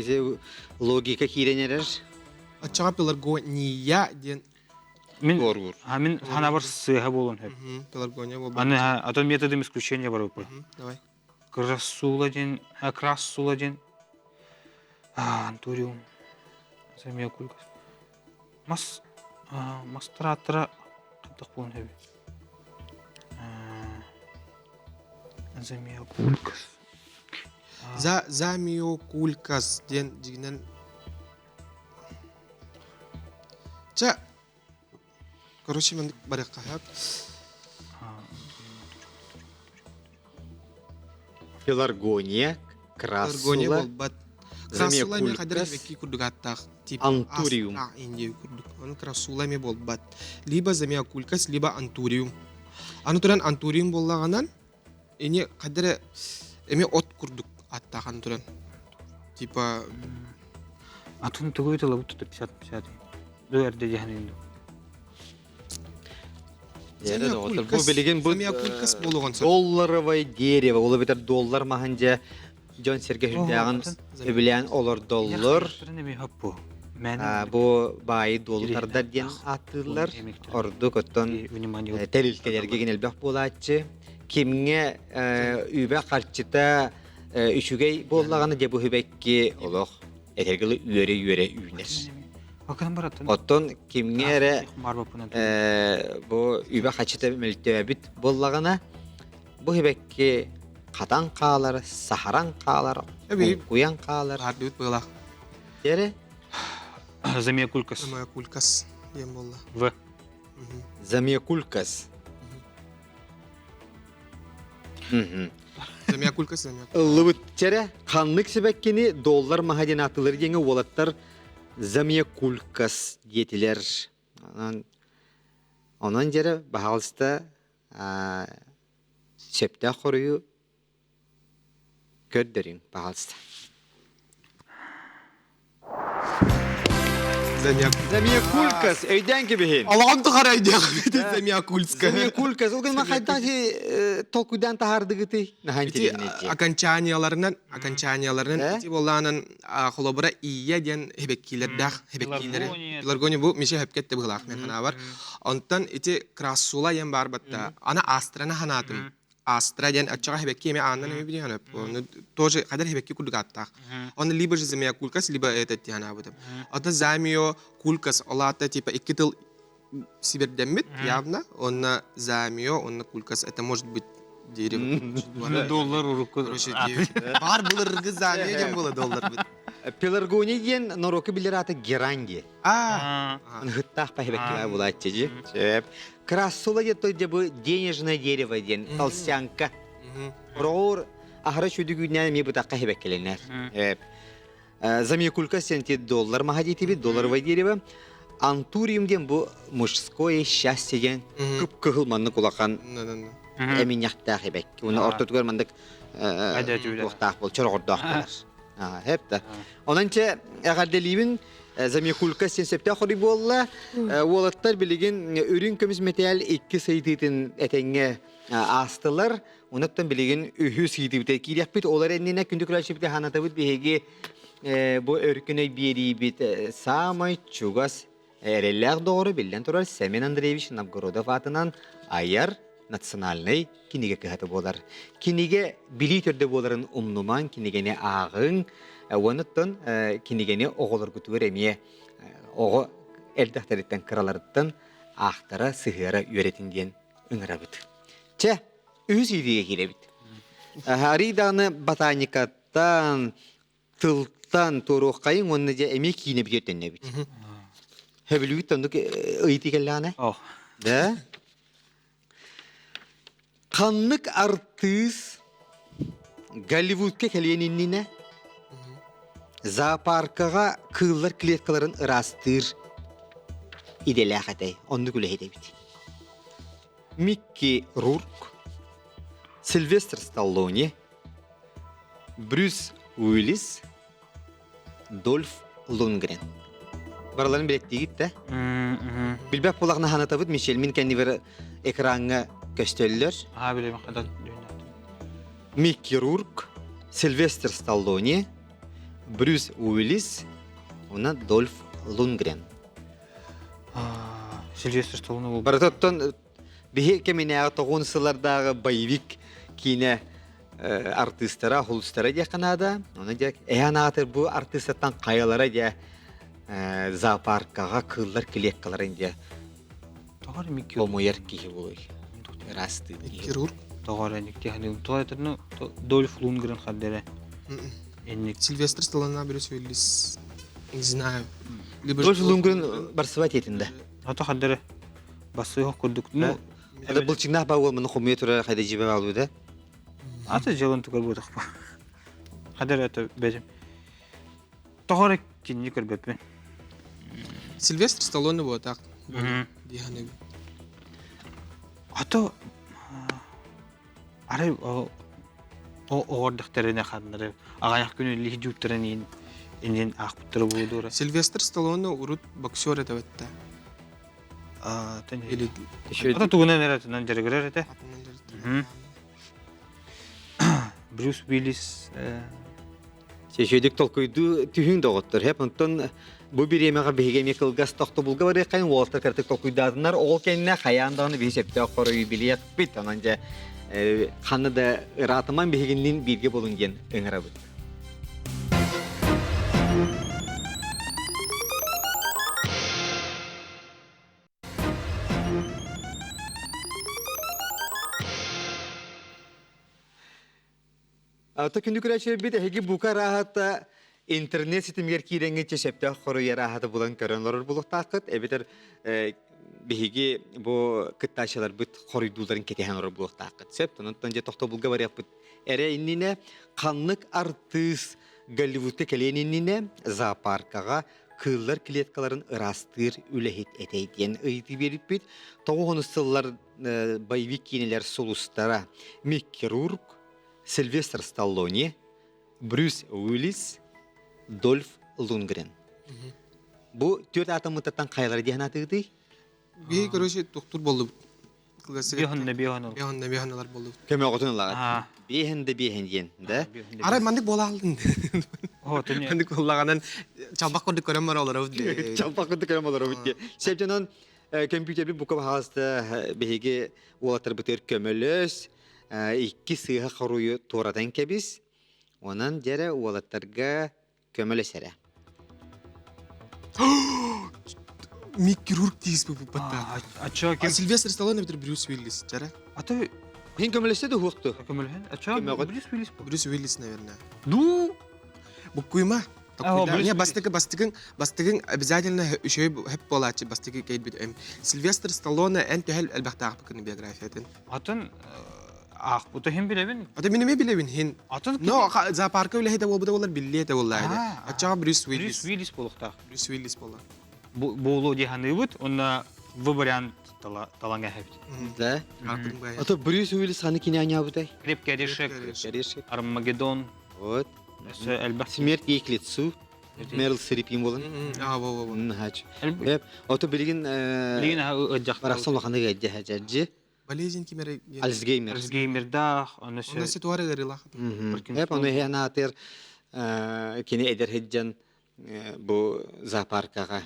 же логика киренерер. Ачаға пеларгония ден. Мен Гор. мен хана бар сыға болын хеп. Пеларгония бол. Аны атон методым исключения бар өпі. Давай. Красула ден. Антуриум. Замия кулькас. Мастыра қымтық болын хеп. Замия кулькас. Замио кулькас ден дигнен. Ча. Короче, мен бараққа хап. Пеларгония, Пеларгония крассула, бол бат. Замио Красула ми кулькас, қадар хебекки күрдігаттақ. Антуриум. Инде күрдік. Он красула ми бол бат. Либо замио кулькас, либо антуриум. Аны туран антуриум боллағанан, ине қадар эме от күрдік аттаған туран. Типа... Атын түгөй тала бұтты 50-50. Ду әрде жахын енді. Бу билеген бу Замио кулькас болуған сыр. долларовое дерево. Ол бетер доллар маханжа Джон Сергей Хүндяган эбилен олар доллар. Бу бай доллардар ден атылар. Орду коттон тәлилкелерге генелбек болачы. Кимге үбе карчыта үшүгей боллаганы де бу хүбекки олох этергеле үйөрө үйнер. Оттон кимге бу үбе карчыта мөлтөбүт боллагана бу хүбекки катан каалар, сахаран каалар, куян каалар. Бардыут былақ. Дере Замия кулькас. Замио кулькас ден болла. В. Замия кулькас. Замио кулькас, замио. Лыбытчере ханнык себеккени доллар махадин атылыр деңе олаттар замия кулькас диетилер. Онан жере бахалыста септе хорую көрдөрүң бахалыста. Замия кулькас өйден кебехин. Allah'ım tıkaraydı ya. Замио кульска. Замия кулькас ол гына хайдати толкудан тахардыгыты наханти. Окончанияларынан Э? ити болланын холобура ия ден хебеккилер дах хебеккилер. Пеларгония бу мише хепкетте быгылак мен хана бар. Онтан ити красула ен бар батта. Ана астрана ханатым. Астра ден ачага хебекки эме андан эме билген ап. Оны тоже кадар хебекки кудгаттак. Он либо же замио кулькас, либо этот тяна бутам. Ата замио кулькас олата типа икитыл сибердемит явно. Он замио, он кулькас. Это может быть дерево. Доллар уруку. Короче, бар булыргы замио ден була доллар бит. Пеларгония ден нороки билер аты геранги. Хыттах пахебеккилер булатчы. Чеп. Красула ден той дебу денежное дерево ден, толстянка. Проор ахара чүдүгүнен ми бутакка хебеккеленер. Замия кулькас сенти доллар махадити бит, долларовое дерево. Антуриум ден бу мужское счастье ден кып кыгылманны кулакан эмин яктах хебек. Уны ортотугар мандык Туохтаах бол чоргордоох болар. Хеп да. Онанча агарделибин замикулка сенсепте хори болла. Уолаттар билеген үрүн көмүс металл 2 сайдытын этеңге астылар. Онуттан билеген үһү сайдыбыта киряппит олар эннене күндүкүләшипте ханатабыт биһеге бу өркүнөй берибит самай чугас эреллер doğru билен турар Семен Андреевич Новгородов атынан аяр национальный киниге кыһаты болар. Киниге били төрдө боларын умнуман кинигене агын онуттан кинигене оголор күтүр эмие ого элдахтарыттан кыраларыттан ахтара сыгыра үйрөтүнден ыңырабыт. Че үз идеге киребит. Хариданы ботаникаттан тылтан торухкайын онны же эми кийине битеннебит. Хөбүлүгүт тондук ыйтигелланы. Да? Каннык артист Голливудка келениннине зоопаркага кыыллар клеткаларын ырастыр иделяхатай онду күлэхедебит. Микки Рурк, Сильвестр Сталлоне, Брюс Уиллис, Дольф Лундгрен. Бараларын билеттигит да? Билбек болағына ханатабыт Мишель Мин кәннивер экранға көстөллөр. Билем кадан. Микки Рурк, Сильвестр Сталлоне, Брюс Уиллис, уна Дольф Лундгрен. Сильвестр Сталлоне бол. Баратоттон бихе кеминеға тоғынсылардағы боевик кине артистара, хулустара де қанада. Оны де әянатыр бұл артисттан қайалара де зоопаркаға кыллар килеккаларын де Тогары Микки омойер кихи болой. Расты. Хирург. Тогары никте хани тоятырны Дольф Лундгрен хаддере. Энник Сильвестр Сталлоне Брюс Уиллис. Не знаю. Дольф Лундгрен барсыват етінде. ата хаддере басыйга көрдүк. Ну, это был чигнах бауыл мыны хумиятура хайда жибе алу да. ата жылын түгөр будук. Хаддере ата безим. Тогары кинни көрбөппүн. Сильвестр Сталлоне вот так. Диханы. Ата аре ордуктерине хаддере агаяк күнү лиги жуптырын инен акпыттыры болдура. Сильвестр Сталлоне урут боксер это вот. Или ата тугунан эретинен жергерер эте. Брюс Уиллис Шешедік толкойду түйін доғыттыр. Хеп ұнттан бұл бір емеға бейгеме кылгас тоқты бұлға бары қайын уолтар кәртік толкойдадынар. Ол кәніне қаяндағыны бейсепті қорой білият бит. Онанжа қаны да ыратыман бейгенлін бірге болын ген өңірі бұд. Ата күнді күрәшер бит әйгі бұқа рахатта интернет сетімгер кейренге чешепті қорыя рахаты бұлан көрінлерір бұлық тақыт. Әбетер бейгі бұл күтташылар бұт қорыйдуларын кетеген орыр бұлық тақыт. Септі, онтан же тоқта бұлға бар яқпыт. Әрі инніне қанлық артист Голливудка келен инніне зоопаркаға кыллар клеткаларын ырастыр үләхет әтейден ұйты беріп бит. Тоғығын ұстылар боевик кейнелер солустара Микки Рурк, Сильвестр Сталлоне, Брюс Уиллис, Дольф Лундгрен. Бу төрт атамыттан қайлар дейін атыды? Бей, короче, доктор болды. Бейханналар болды. Кәме оғытын лағат? Бейхенді дейін, да? Арай, мандық бола алдын. Мандық болағанан чалбақ көрді көрем бар олар өтті. Чалбақ көрді көрем олар өтті. Сәптенен компьютербі бұқып хағасты бейге олатыр бұтыр көміліс, икки сыйға қоруы торадан кәбіз, онан жәрі олаттарға көмілесәрі. Микки Рурк дейіз бұл бәтті. Ача кем? Сильвестр Сталлоне бітір Брюс Уиллис, жәрі? Ата Хин көмілеседі хуқты? көмөлһен. Ача Брюс Уиллис. Брюс Уиллис, наверное. Ну, Бұл күйма. Брюс Не, бастығын обязательно үшөй хеп болачы, бастығы кейд біт өм. Сильвестр Сталлоне ән төхел әлбәқті ақ бұкының биографиятын. атын ақ бұты хем білебін. Ата менеме білебін хин. Атын No, зоопарка үлі хейді ол бұда олар білі еді олайды. Ачаға Брюс Уиллис. Брюс Уиллис болуқтақ. Брюс Уиллис болар. Болу дегені бұд, онна в вариант талан әһәп. Да. Артын бая. Ото Брюс Уиллис ханы кине аня бутай. Крепкерешек, Конечно. Армагеддон, Вот. өсі әлбәт. Смерть ей к лицу. Мерл Стрипин болан. Во. Хач. Ото билигин Лигин ыджақ. бараксан лаханы гайдя хаджи. Болезнь кимере. Альцгеймер. Альцгеймердах, Он онысы. ситуары горила. Hep onu heyanatır kini eder heccan bu zooparkaga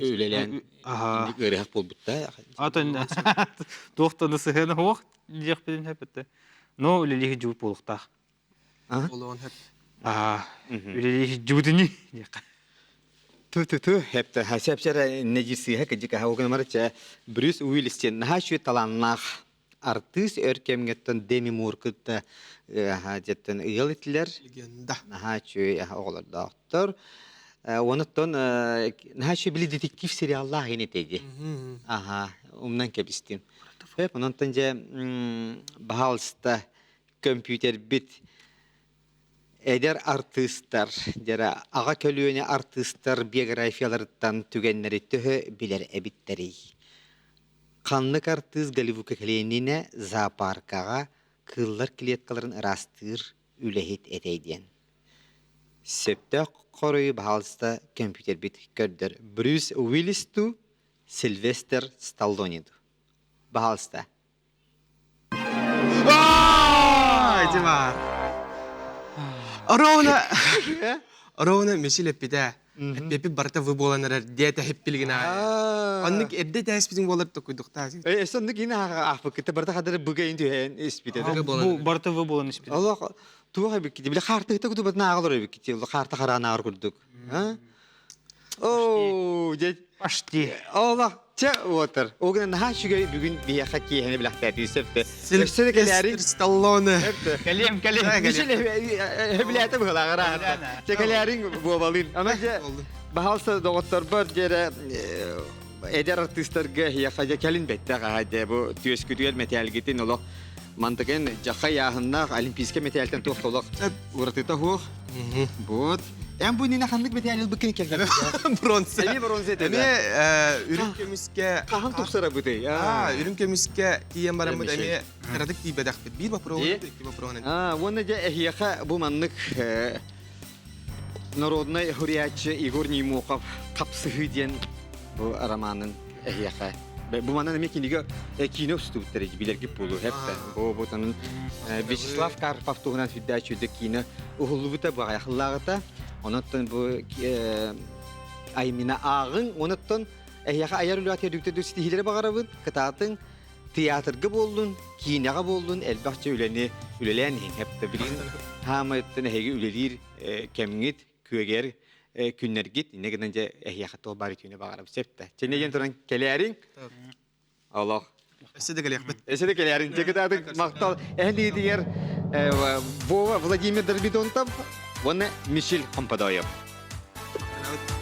ülelen Aha. ırıhak bulbutta. Атын доқтаны сыханы хоқ, жақ білін әпітті. Но үлелігі жуып болықтақ. Олон hep. Үлелігі жудыны. Tü hep de hasepçere necisi hek jika hawogan marcha Bruce Willis'ten nahaşu talannak artist örkemgetten Demi Moore kıtta hajetten ıyalitler Legenda. nahaşu oğlar doktor onutton nahaşu bili detektif seriallar yine dedi. Aha, umdan kepistim. Hep ondan önce bahalsta kompüter bit eder artistler, jara ağa kölüğüne artistler biyografiyalarından tügenleri tühü biler ebitteri. Kanlık artist Galivuka Kalenine zooparkaga kıllar kiletkaların arastır ülehit eteydiyen. Septe koruyu bahalsta kompüter bit kördür. Bruce Willis tu Sylvester Stallone tu. Bahalsta. Acaba. Арона мешил эппите. Эппи барта вы боланар дете хеп билгина. Аннык эдде таспитин болар то куйдукта. Сонда yine ahbak kitte barda kadar bugün dühen ispite. Bu бартывы болын іспеді. Allah tuğa bir kitte bile kartı kitte kutu batna ağlar bir kitte. Kartı karana ağır kurduk. Ha? Oo, Пашти. Allah çe otur. O gün ha şu bugün bir yakak yeni bir hakta septe. Sülse keleri Stallone. Кәлем, кәлем. Misal hebilete bu kadar ara. Çekelerin bu balın. Ama ce bahalsa doktor bir yere eder artistler yakaca kelin bette hadi bu tüyeskütüel metal gitin ola. Mantıken jaka yahınna olimpiske metalten toxtolak. Uğratıta hoğ. Bot. En bu nina kanlık metal bıkın kelgen. Bronz. Seni bronze dedi. Eme ürünkömüske. Kahan topsara bu dey. Ürünkömüske kiyen baramı eme karadık diye bedak bit. Bir vapuro İyi. bir vapuro ne? Вон же ehiyaka bu manlık Народный hürriyetçi Igor Nimokov kapsıhı diyen bu romanın ehiyaka. Bu manın emek indigo kino stüdyoları bilir gibi bulu hep de. Bu botanın Vyacheslav Karpov tuğunan fiddaçıydı kino. Uhullubuta bu ayaklılarıda. Ondan bu Aymina Ağın ondan ehiyaka ayar ülüat yerdükte stihilere bakarabın. Kıtatın tiyatrga boldun, kinaga boldun, elbette ülelen hep de bilin. Hamettin hegi ülelir kemgit, köger, günler git. Ne kadar ehiyakatı o baritüne bakarab septe. Çene yentoran kelerin. Allah. Ese de gelek bit. Ese de kelerin. Çekatın maktal. Ehli diğer Vladimir Derbidontov, ona Michel Pompadoyev.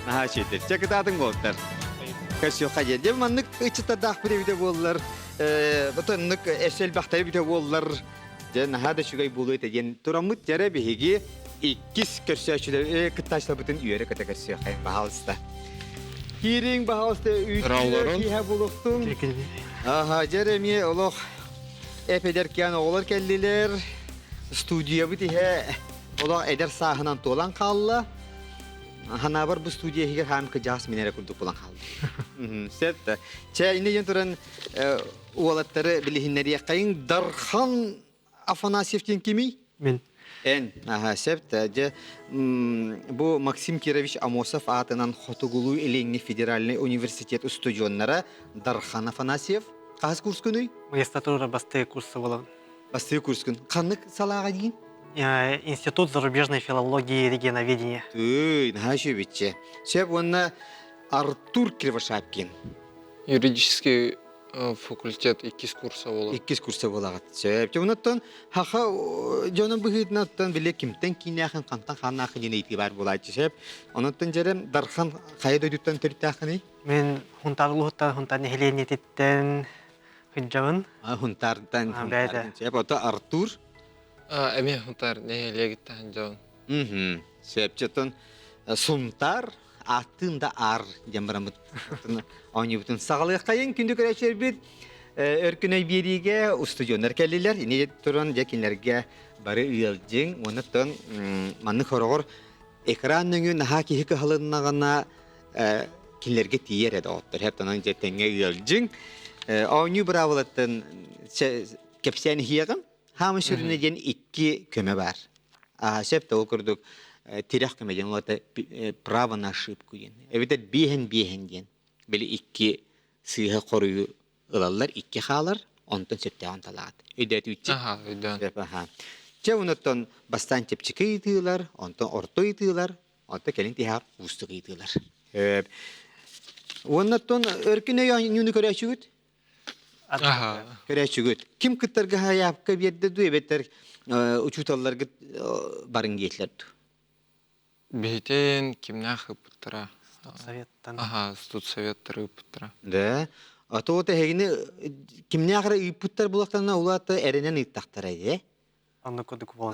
Naha şeydir. Çekatın bollar. Kaşıyor hayal. Demanlık içte dah bir bollar. Batanlık esel bahtay bir bollar. Jan hada şugay buluyor da yen turamut jara behigi ikis körsəçülər kıtaşla bütün üyere kategorisiya hay bahalsta. Kiring bahalsta üyler ki ha buluqtum. Aha Jeremy oloq epederken oğlar keldiler. Studiya biti he oloq eder sahınan tolan qallı. Hanabar bu studiya higer ham kıjas minere kurduk bulan qaldı. Sette. Çe indi yenturan oğlatları bilihinleri yakayın Darhan Afanasiev'in kimi? Мен. En, aha septe. Bu Maksim Kirovich Amosov adından Xotogulu Eleni Federalny Universitet stüdyonlara Darhan Afanasiev. Qaz kurs günü? Магистратура басты курсы болған. Bastığı kurs gün. Qanlık salağa deyin? Институт зарубежной филологии и регионоведения. Tüy, naha şu bitçe. Sep ona Artur Krivashapkin. Юридический факультет 2 курса болот. 2 kursa bolağat. Sep. Ondan haqa canım bıhıdnattan bile kimten kinyaxın qantan xanaxın yine itibar bolayçı sep. Ondan jerem Darhan qayda dütten tertaqını? Мен хунтарлуһта хунтаны хеленетиттен хыджабын. Huntardan. Sep ota Artur. Эме хунтар не легит танжон. Sepçeton Suntar аттында ар дембарамыт. Они бүтін сағалығы қайын күнді көрәшер бит. Өркүнөй бириге устудиондар келдилер. Ине туран жакинлерге бары ыялжың. Онуттан манны хорогор экранның наха кихи кахалыннагана кинлерге тиер эди оттар. Хептанан жеттенге ыялжың. Они бравалаттан кепсен хиягым. Хамы сүрүнө ден 2 көмө бар. Септе ол көрдүк тирах көмө ден олата право на ошибку ден. Эбитер биһен ден. Бели 2 сыйга коруу ылалар 2 халар, онтон септеген талаат. Өйдәт үтчі. Өйдән. Че онтон бастан тепчікі етігілер, онтон орто етігілер, онтон келін тихар ұстық етігілер. Онтон өркіне юны көрәшігіт? Көрәшігіт. Ким кыттарға хаяпқа берді ду, ебеттер учуталларға барын кетілерді? Бейтен кимнях ыпыттыра. Советтан. Студсоветтары ыпыттыра. Да. Ото ота хегini kimne agara iputtar bulaklarına ulata erenen ittaqtar ayde. Anna koduk bolun.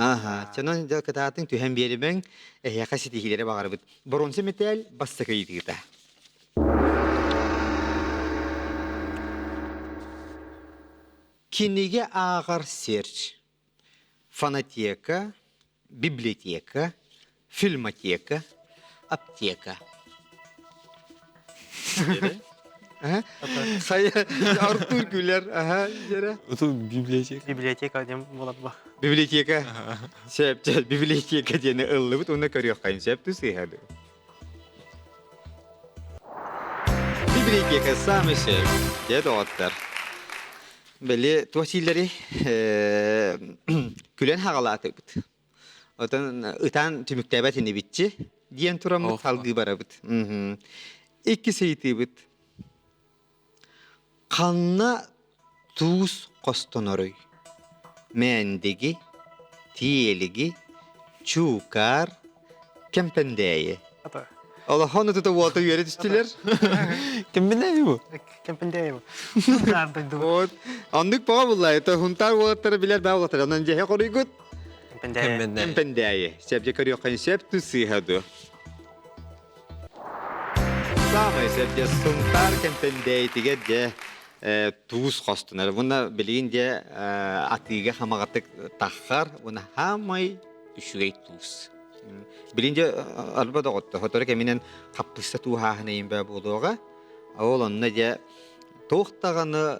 Çanon da kataatın tühem beri ben yakası dihilere bağır bit. Bronze metal bastaka yitigita. Kinige ağar search. Fanateka, biblioteka, filmateka, apteka. Saya Arthur Güler, jere. Это библиотека. Библиотека дем болат ба. Biblioteka. Sepçel biblioteka diyene ıllı bit ona körüyor kayın septü seyhadi. Biblioteka sami şey. Dedi otlar. Belli tuvasilleri gülen hagalatı bit. Otan ıtan tümüktebatini bitçi. Diyen turamı salgı bara bit. 2 seyti bit. Kanna tuz kostonoruy. Mendigi, tiyeligi, çukar, kempendeye. Allah onu tutu volta yere düştüler. Kempendeye bu? Kempendeye bu. Andık baba vallahi. Ta huntar voltları biler ben voltları. Ondan cehe koruy gut. Kempendeye. Sebce karıyor kan sep tu sihadu. Sama sebce huntar kempendeye tigedce. Tuz kostunar. Buna bileyince atiga hamagattık takkar. Buna hamay düşügey tuz. Bilince albada gotta. Hotorek eminen kapısta tuha haneyim be buluğa. Oğlan nece tohtağını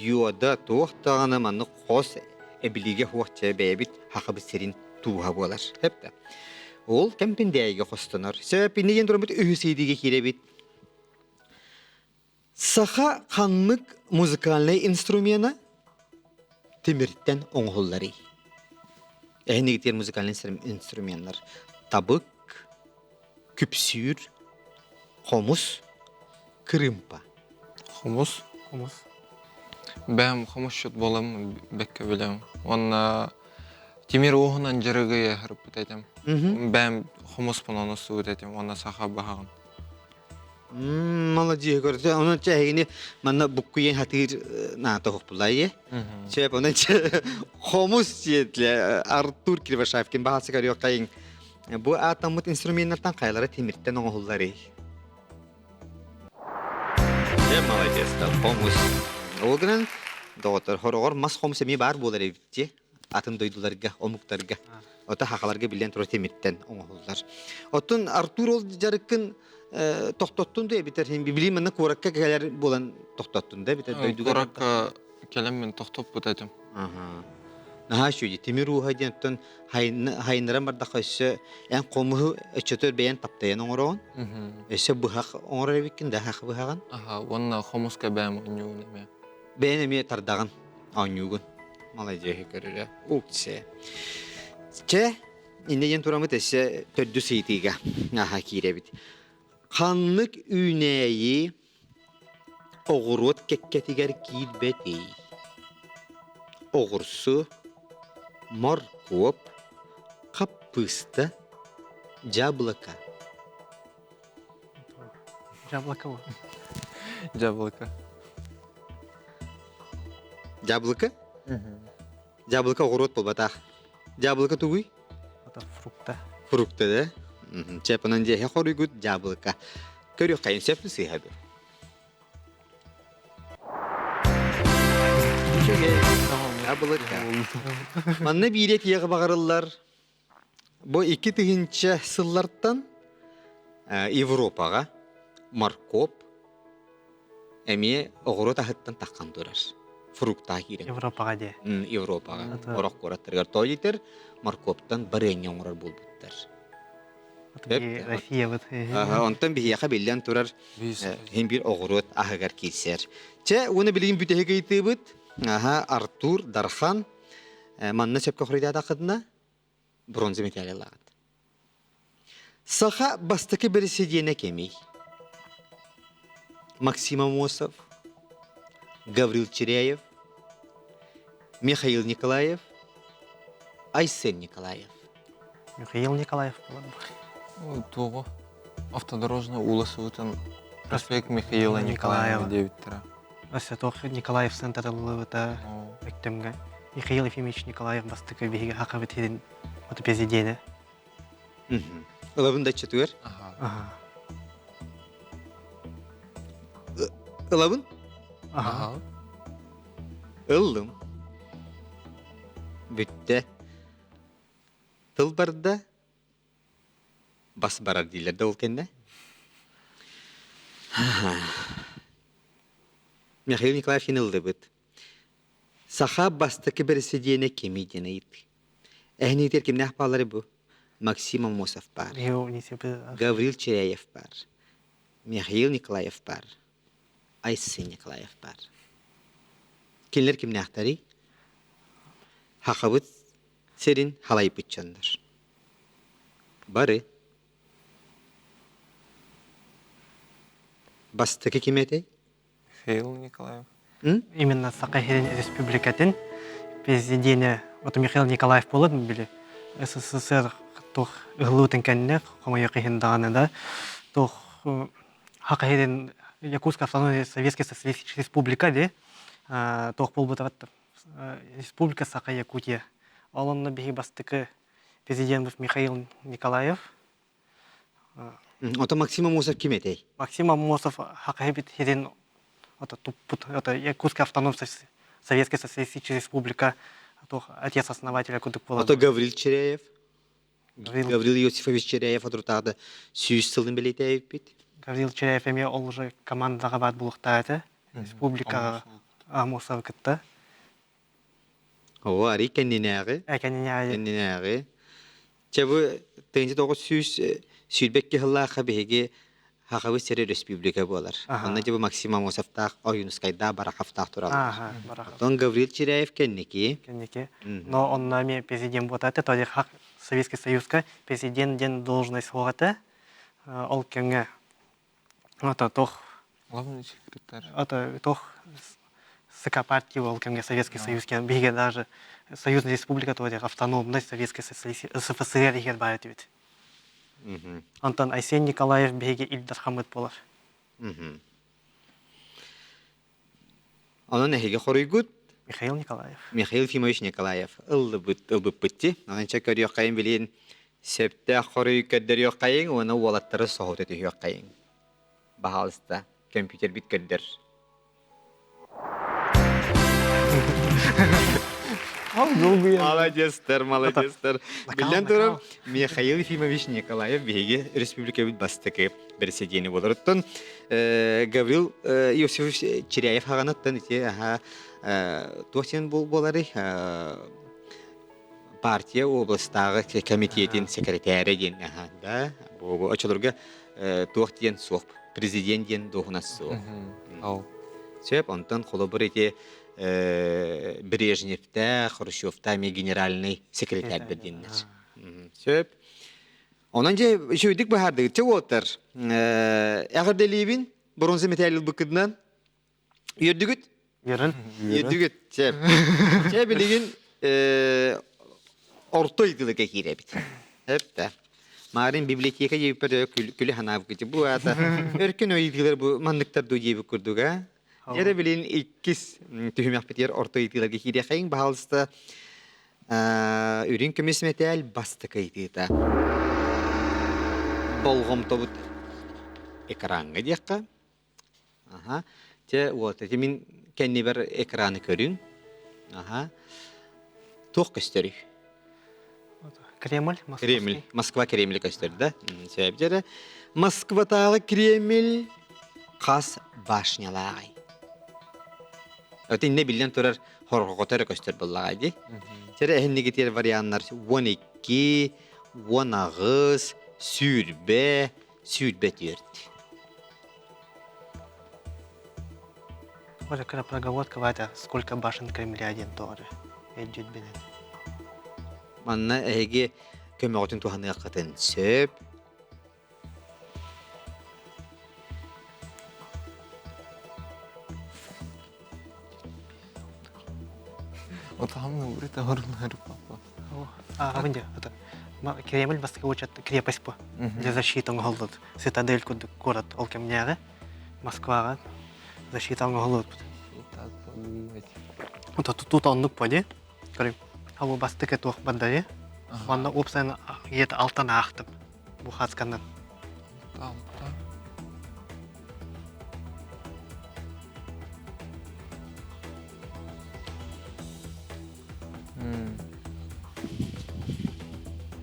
yoda tohtağını manı kos ebilige hoğça bebit hakabı serin tuha bolar. Hep de. Ol kempindeyge kostunar. Sebep neyen durumut ühüseydige kirebit. Saha kanlık müzikalne instrümeni timirtten oğulları. Ne gidiyor müzikalne instrümanlar? Tabık, küpsür, humus, kırımpa. Humus? Humus. Ben humus şut bolam bekke bilem. Ona timir oğunan jırıgıya hırıp bitedim. Ben humus bunu suud edim. Ona saha bahağım. Молодец, говорит, он чайни, манна букуен хатир на то хопулае. Чеп он хомус четле Артур Кривошаевкин бахасы карıyor кайын. Bu atamut instrumentardan kaylara timirtten oğulları. Молодец, да, хомус. Олган доктор хорогор мас хомус эми бар болар эвитчи. Атын дойдуларга, омуктарга. Ота хакаларга билен тура timirtten oğullar. Otun Artur ol jarыкын toxtottun diye biter. Hem bileyim ben korakka gelir bolan toxtottun diye biter. Korakka kelem men toxtop bitedim. Naha şöyle temir ruha diyen haynlara barda kaşı en komuhu çötür beyan taptayan oğran. Ese bu hak oğran bikin de hak bu hakan. Ona homuska beğen oynuyor ne? Beğenemiyor tardagan oynuyor. Malayca hikârı. Ukse. Çe İndiyen turamı tese tördü seytiga. Naha kirebit. Kanlık üneyi oğurut kekketiger gidbeti. Oğursu morkop kapısta jablaka. Jablaka bu. Jablaka. Jablaka? Jablaka oğurut bol bataq. Jablaka tuğuy? Ata frukta. Frukta da. Чепанан же хорыгут жабылка. Көрү кайын сепли сыйхабы. Манна бирет яғы бағарылар. Бу 2000 сыллардан Европаға маркоп әме оғыры тахыттан таққан тұрар. Фрукта кирен. Европаға де. Европаға. Орақ қораттырғар тойлитер, маркоптан бір әне оңырар бұл бұттар. Россия вот. Онтан бияқа белден тұрар hem bir оғыры ағығар кейсер. Че, оны білген бүтеге кейті бұд. Артур Дархан манна сепка хоридада қыдына бронза медаль алады. Саха бастықы бірісі дейіне кемей. Максим Амосов, Гаврил Черяев, Михаил Николаев, Айсен Николаев. Михаил Николаев. Того. Автодорожный улысы өтін проспект Михаила Николаева 9-тіра. Ася тох Николаев централы өті өктемге. Михаил Ефимович Николаев бастықы бейге хақы бітеден өті президені. Ылабын да четвер? Ылабын? Ылым. Бүтті. Тыл барда бас барар дейлер да ол кенде. Михаил Николаев енілді бұд. Саха бастықы бірісі дейіне кемей дейіне ет. Әхіне етер кеміне ақпалары бұ? Максим Амосов бар. Гаврил Черяев бар. Михаил Николаев бар. Айсен Николаев бар. Кенлер кеміне ақтары? Хақабыт серин халай бұтчандар. Бары. Бастықы кеметей? Михаил Николаев. Именно Саакаһирин республикатын президенті Михаил Николаев болады біле. СССР тох ғылутын кәнне қомайы қиындағанында тох Саакаһирин Якутская автономная Советская Социалистическая Республика де тох бол бұтаватты. Республика Сака-Якутия. Олонны бігі бастықы президент Михаил Николаев. Ота Максим Амосов кеметей? Максим Амосов Саакаһирин это Якутская автономная Советская Социалистическая Республика, отец основателя Кудыкпола. Это Гаврил Черяев. Гаврил Иосифович Черяев отрутады сүйіс сылын білетейіп бит. Гаврил Черяев еме ол уже командаға бат бұлықтады. Республика Амосов кітті. О, ари кәнненәғі? Кәнненәғі. Чабы тәнде тоғы сүйілбекке ғыллаға беге Хақабы сері республика болар. Онна жабы Максим Амосовтақ, Ойынускайда Барақавтақ туралар. Тон Гаврил Черяев кәннеке. Но он нами президент вот это, то есть Советский Союзка президент ден должность вот это, ол кәнге, это тох, Главный секретарь. Это тох СК партии ол кәнге Советский Союз, беге даже Союзная республика, то есть автономность Советской СФСР егер барет ведь. Антон Айсен Николаев беге Ильдар Хамыт болар. Onun әхеге қорыйгут? Михаил Николаев. Михаил Ефимович Николаев. Ылбып бітті. Ананча көрі қайын білейін септі қорый көддер қайын, оны олаттары соғыт өті қайын. Бағалыста компьютер бит көддер. Молодецтер. Білден тұрып, Михаил Ефимович Николаев беге республика бит бастықы бірісі дейіні болыр. Оттан Гаврил Иосифович Черяев хағанаттан туасен болары партия областағы комитетін секретәрі ден. Очылырға туақ ден соқ, президент ден доғынас соқ. Сөп, онтан қолы бір ете Брежневта, Хрущевта мен генеральный секретарь берденler. Söp. Ondan önce şöydük bahardık. Çok otur. Eğer delibin bronze metal bıkıdından yerdügüt. Yerdügüt. Söp. Söp bilgin orta yıdılık ekire bit. Hep de. Mağarin biblioteka yeperde külü hanav gıcı. Bu ata erken o yıdılar bu manlıktar do yebi kurduk ha. Yere bilin ikis tühüm yapıtır orta yıdılar ekire kayın bahalısında ürün kömüs metal bastı kaydı da. болгом тобут экранга диякка. Ага. Те вот эти мин кенни бер экраны көрүн. Ага. Тух көстөрү. Кремль, Кремль, Москва Кремль көстөрү да. Себеп жере Москвадагы Кремль кас башнялай. Өтин не билен турар хорготор көстөр буллагай ди. Жере эхнигитер варианттар 12, 19, сүрбе, сүрбе төрт. Вот какая проговорка, Ватя, сколько башен Кремля один тоже. Идет бенен. Манна эге көмөгөтүн туханы акытын сөп. Отамның бүрі тағырынары папа. Ванде, это Кремль Москва учат крепость по для защиты голод. Цитадель куда город Олкемняга, Москва, защита голод. Вот тут он поди. Крым. А у вас таке тух бандае. Манна опсан ет алтан ахтып. Бухацкандан.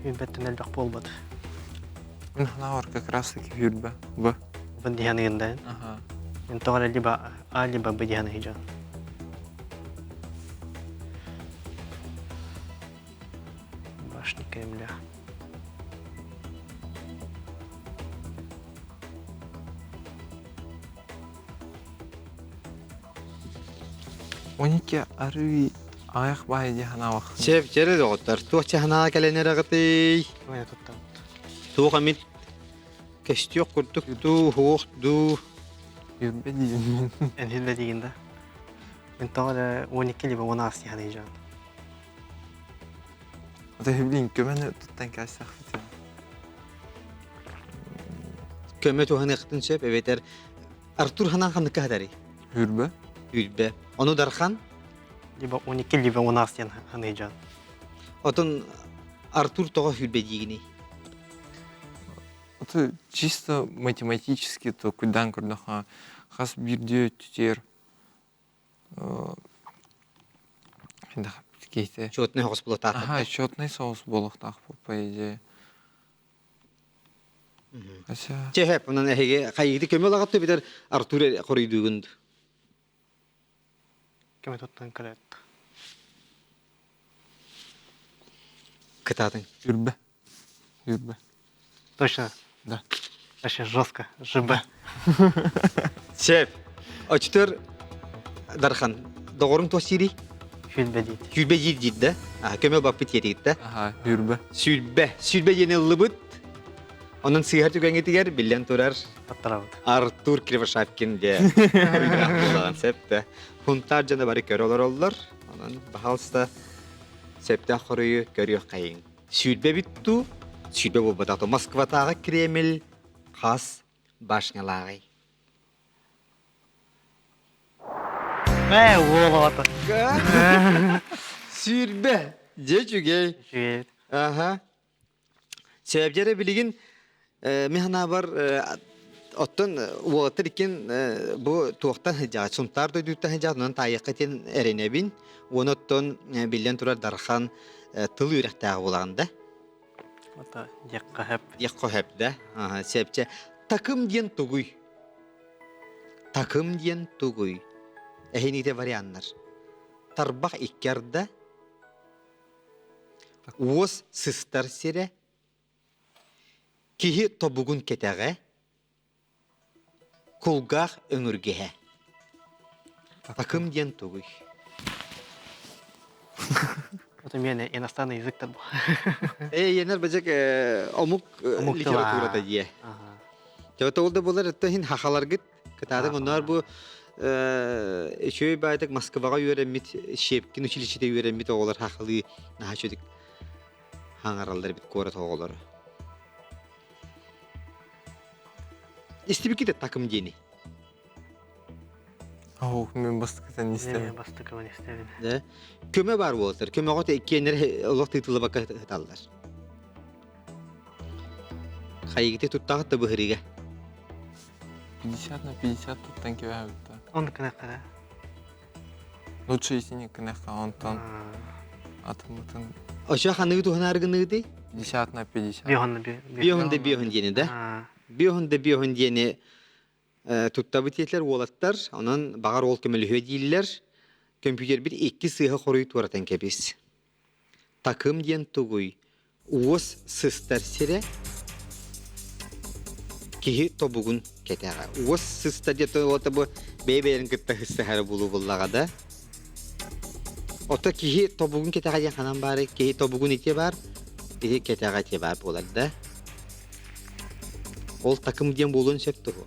Юбеттен элбек болбады. Мен ханавар как раз таки юрба. Б. Бен дияныгында. Ага. Мен тогара либо А, либо Б дияны хиджан. Башни Кремля. Онеке ары аяқ бай де ханавақ. Себеп жере доктор, тух чахана каленерагыты. Ой, тут там. Тух амит кестиок куртук ту хух ду. Юрба дейін. Энхилде дигенде. Мен тогара 12 либо 12 дияны хиджан. Ота хеблин көмені тұттан кәсіқ бітем. Көмө туханы акытын сөп, эбетер Артур ханан ханыкка хадари. Юрба? Юрбе. Ону дархан Либо 12, либо 12 дияны хиджан. отун Артур того юрбе дигини. Ота чисто математически то кудан курдаха хас бирде түтер. Енді кейте. Чотны хос булата. Ага, счетный соус болуқтақ по идее. Ася. Чехеп, онан эһиге кайгыды көмө лагатты битер Артур корыйдугунд. Кем тут там калет. Кытатын. Юрба. Юрба. Точно. Да. Вообще жестко. ЖБ. Сеп. Очтор дархан. Догорун тосири. Фильбе дейт. Юрбе дит да. Көмө баппыт етит да. Ага, юрба. Сүрбе. Сүрбе ене лыбыт. Онун сыйар түгенге тигер билен турар. Аттарабыт. Артур Кривошапкин де. Уйган септе. Хунтар жана бары көрөлөр оллор. Анан бахалста септе хорую көрүө кайын. Сүрбе битту. Сүрбе болбататы Москватагы Кремль кас башнялагы. Олата. Сүрбе. Же жүгей. Жүйет. Ага. Себептері білген механа бар оттон уотыр икен бу туақтан хыжат, сумтар дойдуттан хыжат, онан тайыққа тен әренебін. Оны оттон билен турар дархан тыл үйректағы болағында. Ота якка хеп. Якко хеп да. Себепче такым ден тугуй. Такым ден тугуй. Эхенite варианттар. Тарбақ иккерді. Уос сыстар сире. Кихи тобугун кетеге. Кулгах өңіргеhe. Такым ден тугуй. Это мене иностранный язык там. Енер бәжек омук литературада дие. Жаута олда болар әттәхин хақалар гит. Кытадың онар бу шөй бәйтік Москваға үйерәммит, шепкин училищеде үйерәммит оғылар хақылы наға шөдік хаңаралдар бит көрі тоғылары. Истебеки де такым дени. Ау, мен бастықытан не Не, істемем. бастыкова не істемеді. Көмө бар болтыр. Көмө ғоты кенер олық титылы баққа хыталдар. Хайгите туттағы табы хыриге. 50 на 50 туттан кебәбитта. Он кынаккара. Лучше исене кынакка онтон атымытын Ошо ханығы туханаргыныгы 50 на 50. Биохын дені да. Биохын дені туттабы тетлер олаттар, онан бағар ол көмілі дейілер. Компьютер бір 2 сыға қорой туарatan кәбес. Takım ден тугуй. Уос сыстар сире кихи тобугун кетеға. Уос сыстар ден ота бұ бейбейрін күтті хыстахары болу боллағада. Ота кихи тобугун кетеға ден қанан бары, кихи тобугун ете бар, кихи кетеға те бар боларда. Ол takım ден болуын сөпті ғой.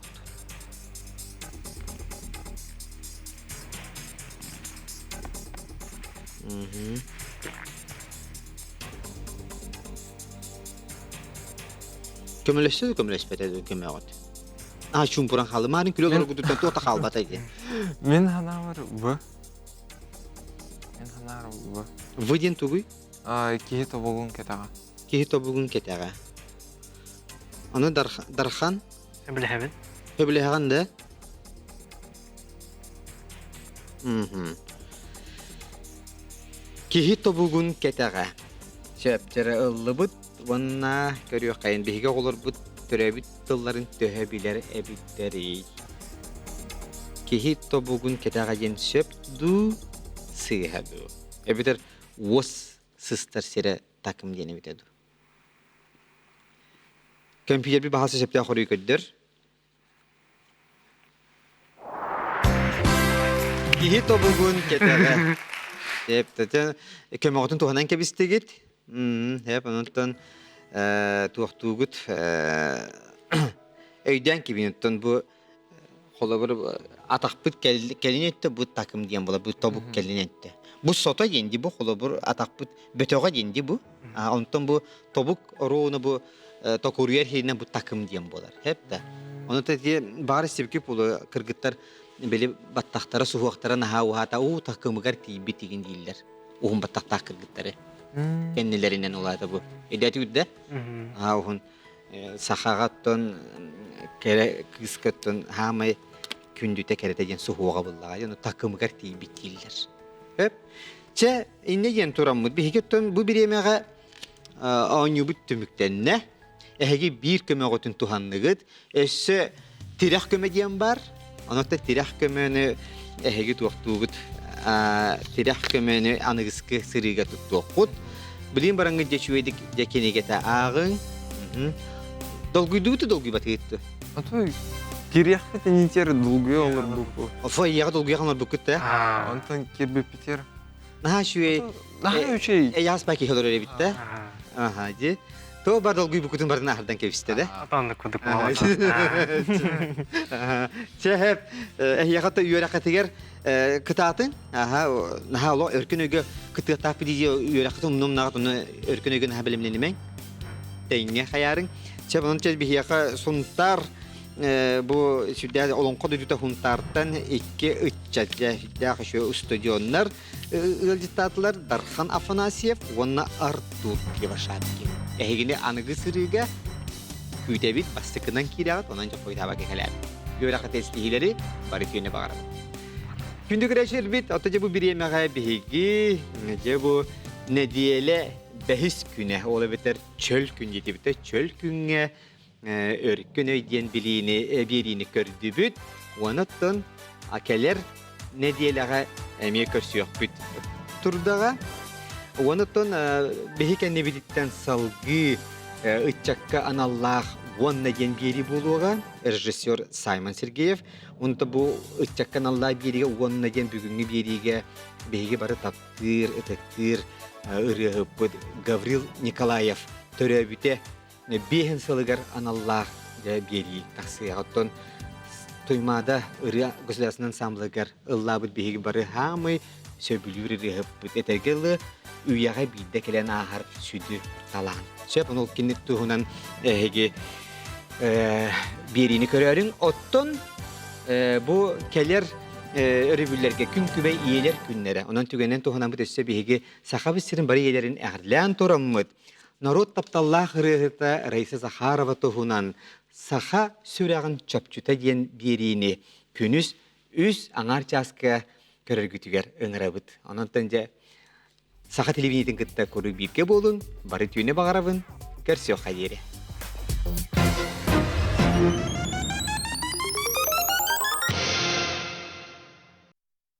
Kömürleşpedi kömüğüt. Şumpuran halı marın kiloları kututan tuğta kalbataydı. Мен хана бар бу. Мен хана бу. Vıdin tuğuy, Кихи тобугун кетага. kihi tobugun keteğe. Onu darxan, Bilhebin. öbleğen de. Kihi tobugun keteğe. Şöptere ıllıbıt, vanna görüyor kayın. Bihige olur bu türebit tılların töhebileri ebitleri. Kihi tobugun keteğe jen şöp du sığabu. Ebiter vos sıstar sire takım jeni bitedu. Kompüter bir bahası şöpte koruyu ködür. Kihi tobugun keteğe. Şöpte kömüğütün tuhanan kebiste git. Hep ondan tuğtuğut öyden gibi ondan bu kolabır atakpıt gelin etti bu takım diyen bola bu tobuk gelin etti. Bu sota yendi bu kolabır atakpıt betoğa yendi bu. Ondan bu tobuk roğunu bu tokuruyer yerine bu takım diyen bolar. Hep de. Onu da diye bari sevki bulu kırgıtlar böyle battaktara suhuaktara naha uhata o takımı gar tibi tigin değiller. Uhun battakta kırgıtları. Kendilerinden olaydı bu. Edeti de. Ahun sahagatton kere kıskatton hamay kündüte keretecen suhuğa bullağa. Yani takımı gar tibi değiller. Hep. Çe inne yen turamut bir hiketton bu bir yemeğe anyubut tümükten ne? Ehegi bir kömeğotun tuhanlıgıt. Esse tirah kömediyen var. Anokta tirah kömeğini ehegi tuğtuğut. Tirah kömeğini anıgıskı sırıga tuttuğut. Bilin barangı geçüvedik dekeni gete ağın. Dolguyduğutu dolguy batı gitti. Ато киряхпет нитер долгуй олар буку. Ofa yağı dolguya kanlar bu kütte. Антон кирбе питер. Naha şüve. Наха üçey. Yaz belki olur öyle bitti. Aha di. To bar dolguy bu kütün barına ahırdan keviste de. Atandı kuduk Hep yağı da üyere kateger kıtatın. Naha o örkün öge kıtı tapı diye üyere katın umnum nağıt onu örkün öge naha bilimlenimen. Teyne hayarın. Bunun için bir yağı suntar bu şüdde olan koduyuta huntartan iki üççe yağı şu stüdyonlar ılcıtatlar Darhan Afanasyev ona Artur Kivashatki. Ehgini anıgı sırıga kütebit bastıkından kiraat onanca koytaba kekeler. Yörak testihileri barikiyone bağırır. Kündü güreşir bit ataca bu bir yemeğe bihigi nece bu ne diyele behis güne olabilir çöl gün yedi biter çöl güne örgün ödyen birini gördü büt onattan akeler ne diyelere emeğe körsüyor büt turdağa onattan behiken ne biditten salgı ıçakka anallah Вон наден бери булуга режиссер Саймон Сергеев. Онда бу ычаккан Алла бериге вон наден бүгүнгү бериге беги бары таптыр, этектир, ырыгып Гаврил Николаев төрөбүте бехен сылыгар аналлах бери таксыяттон туймада ыры государственный ансамбльгар Алла бу беги бары хамы сөбүлүр ырыгып этергелы үйяга бидде келен ахар сүдү талан. Söp onu kinnet tuhundan birini körörün otton bu keller örübüllerge gün kübe iyiler günlere. Onun tügenen tuhunan bu tüsse bihigi sahabı sirin bari iyilerin eğerleyen toramıd. народ тапталлах рыгыта Раиса Захарова туһунан саха сүрәгін чөпчүтә диен берине күнүс үс аңар часка көрөргүтүгер ыңырабыт. Онон тенже саха телевидениятин кытта көрү бирге болун, бары түйне багарабын, көрсө хайере.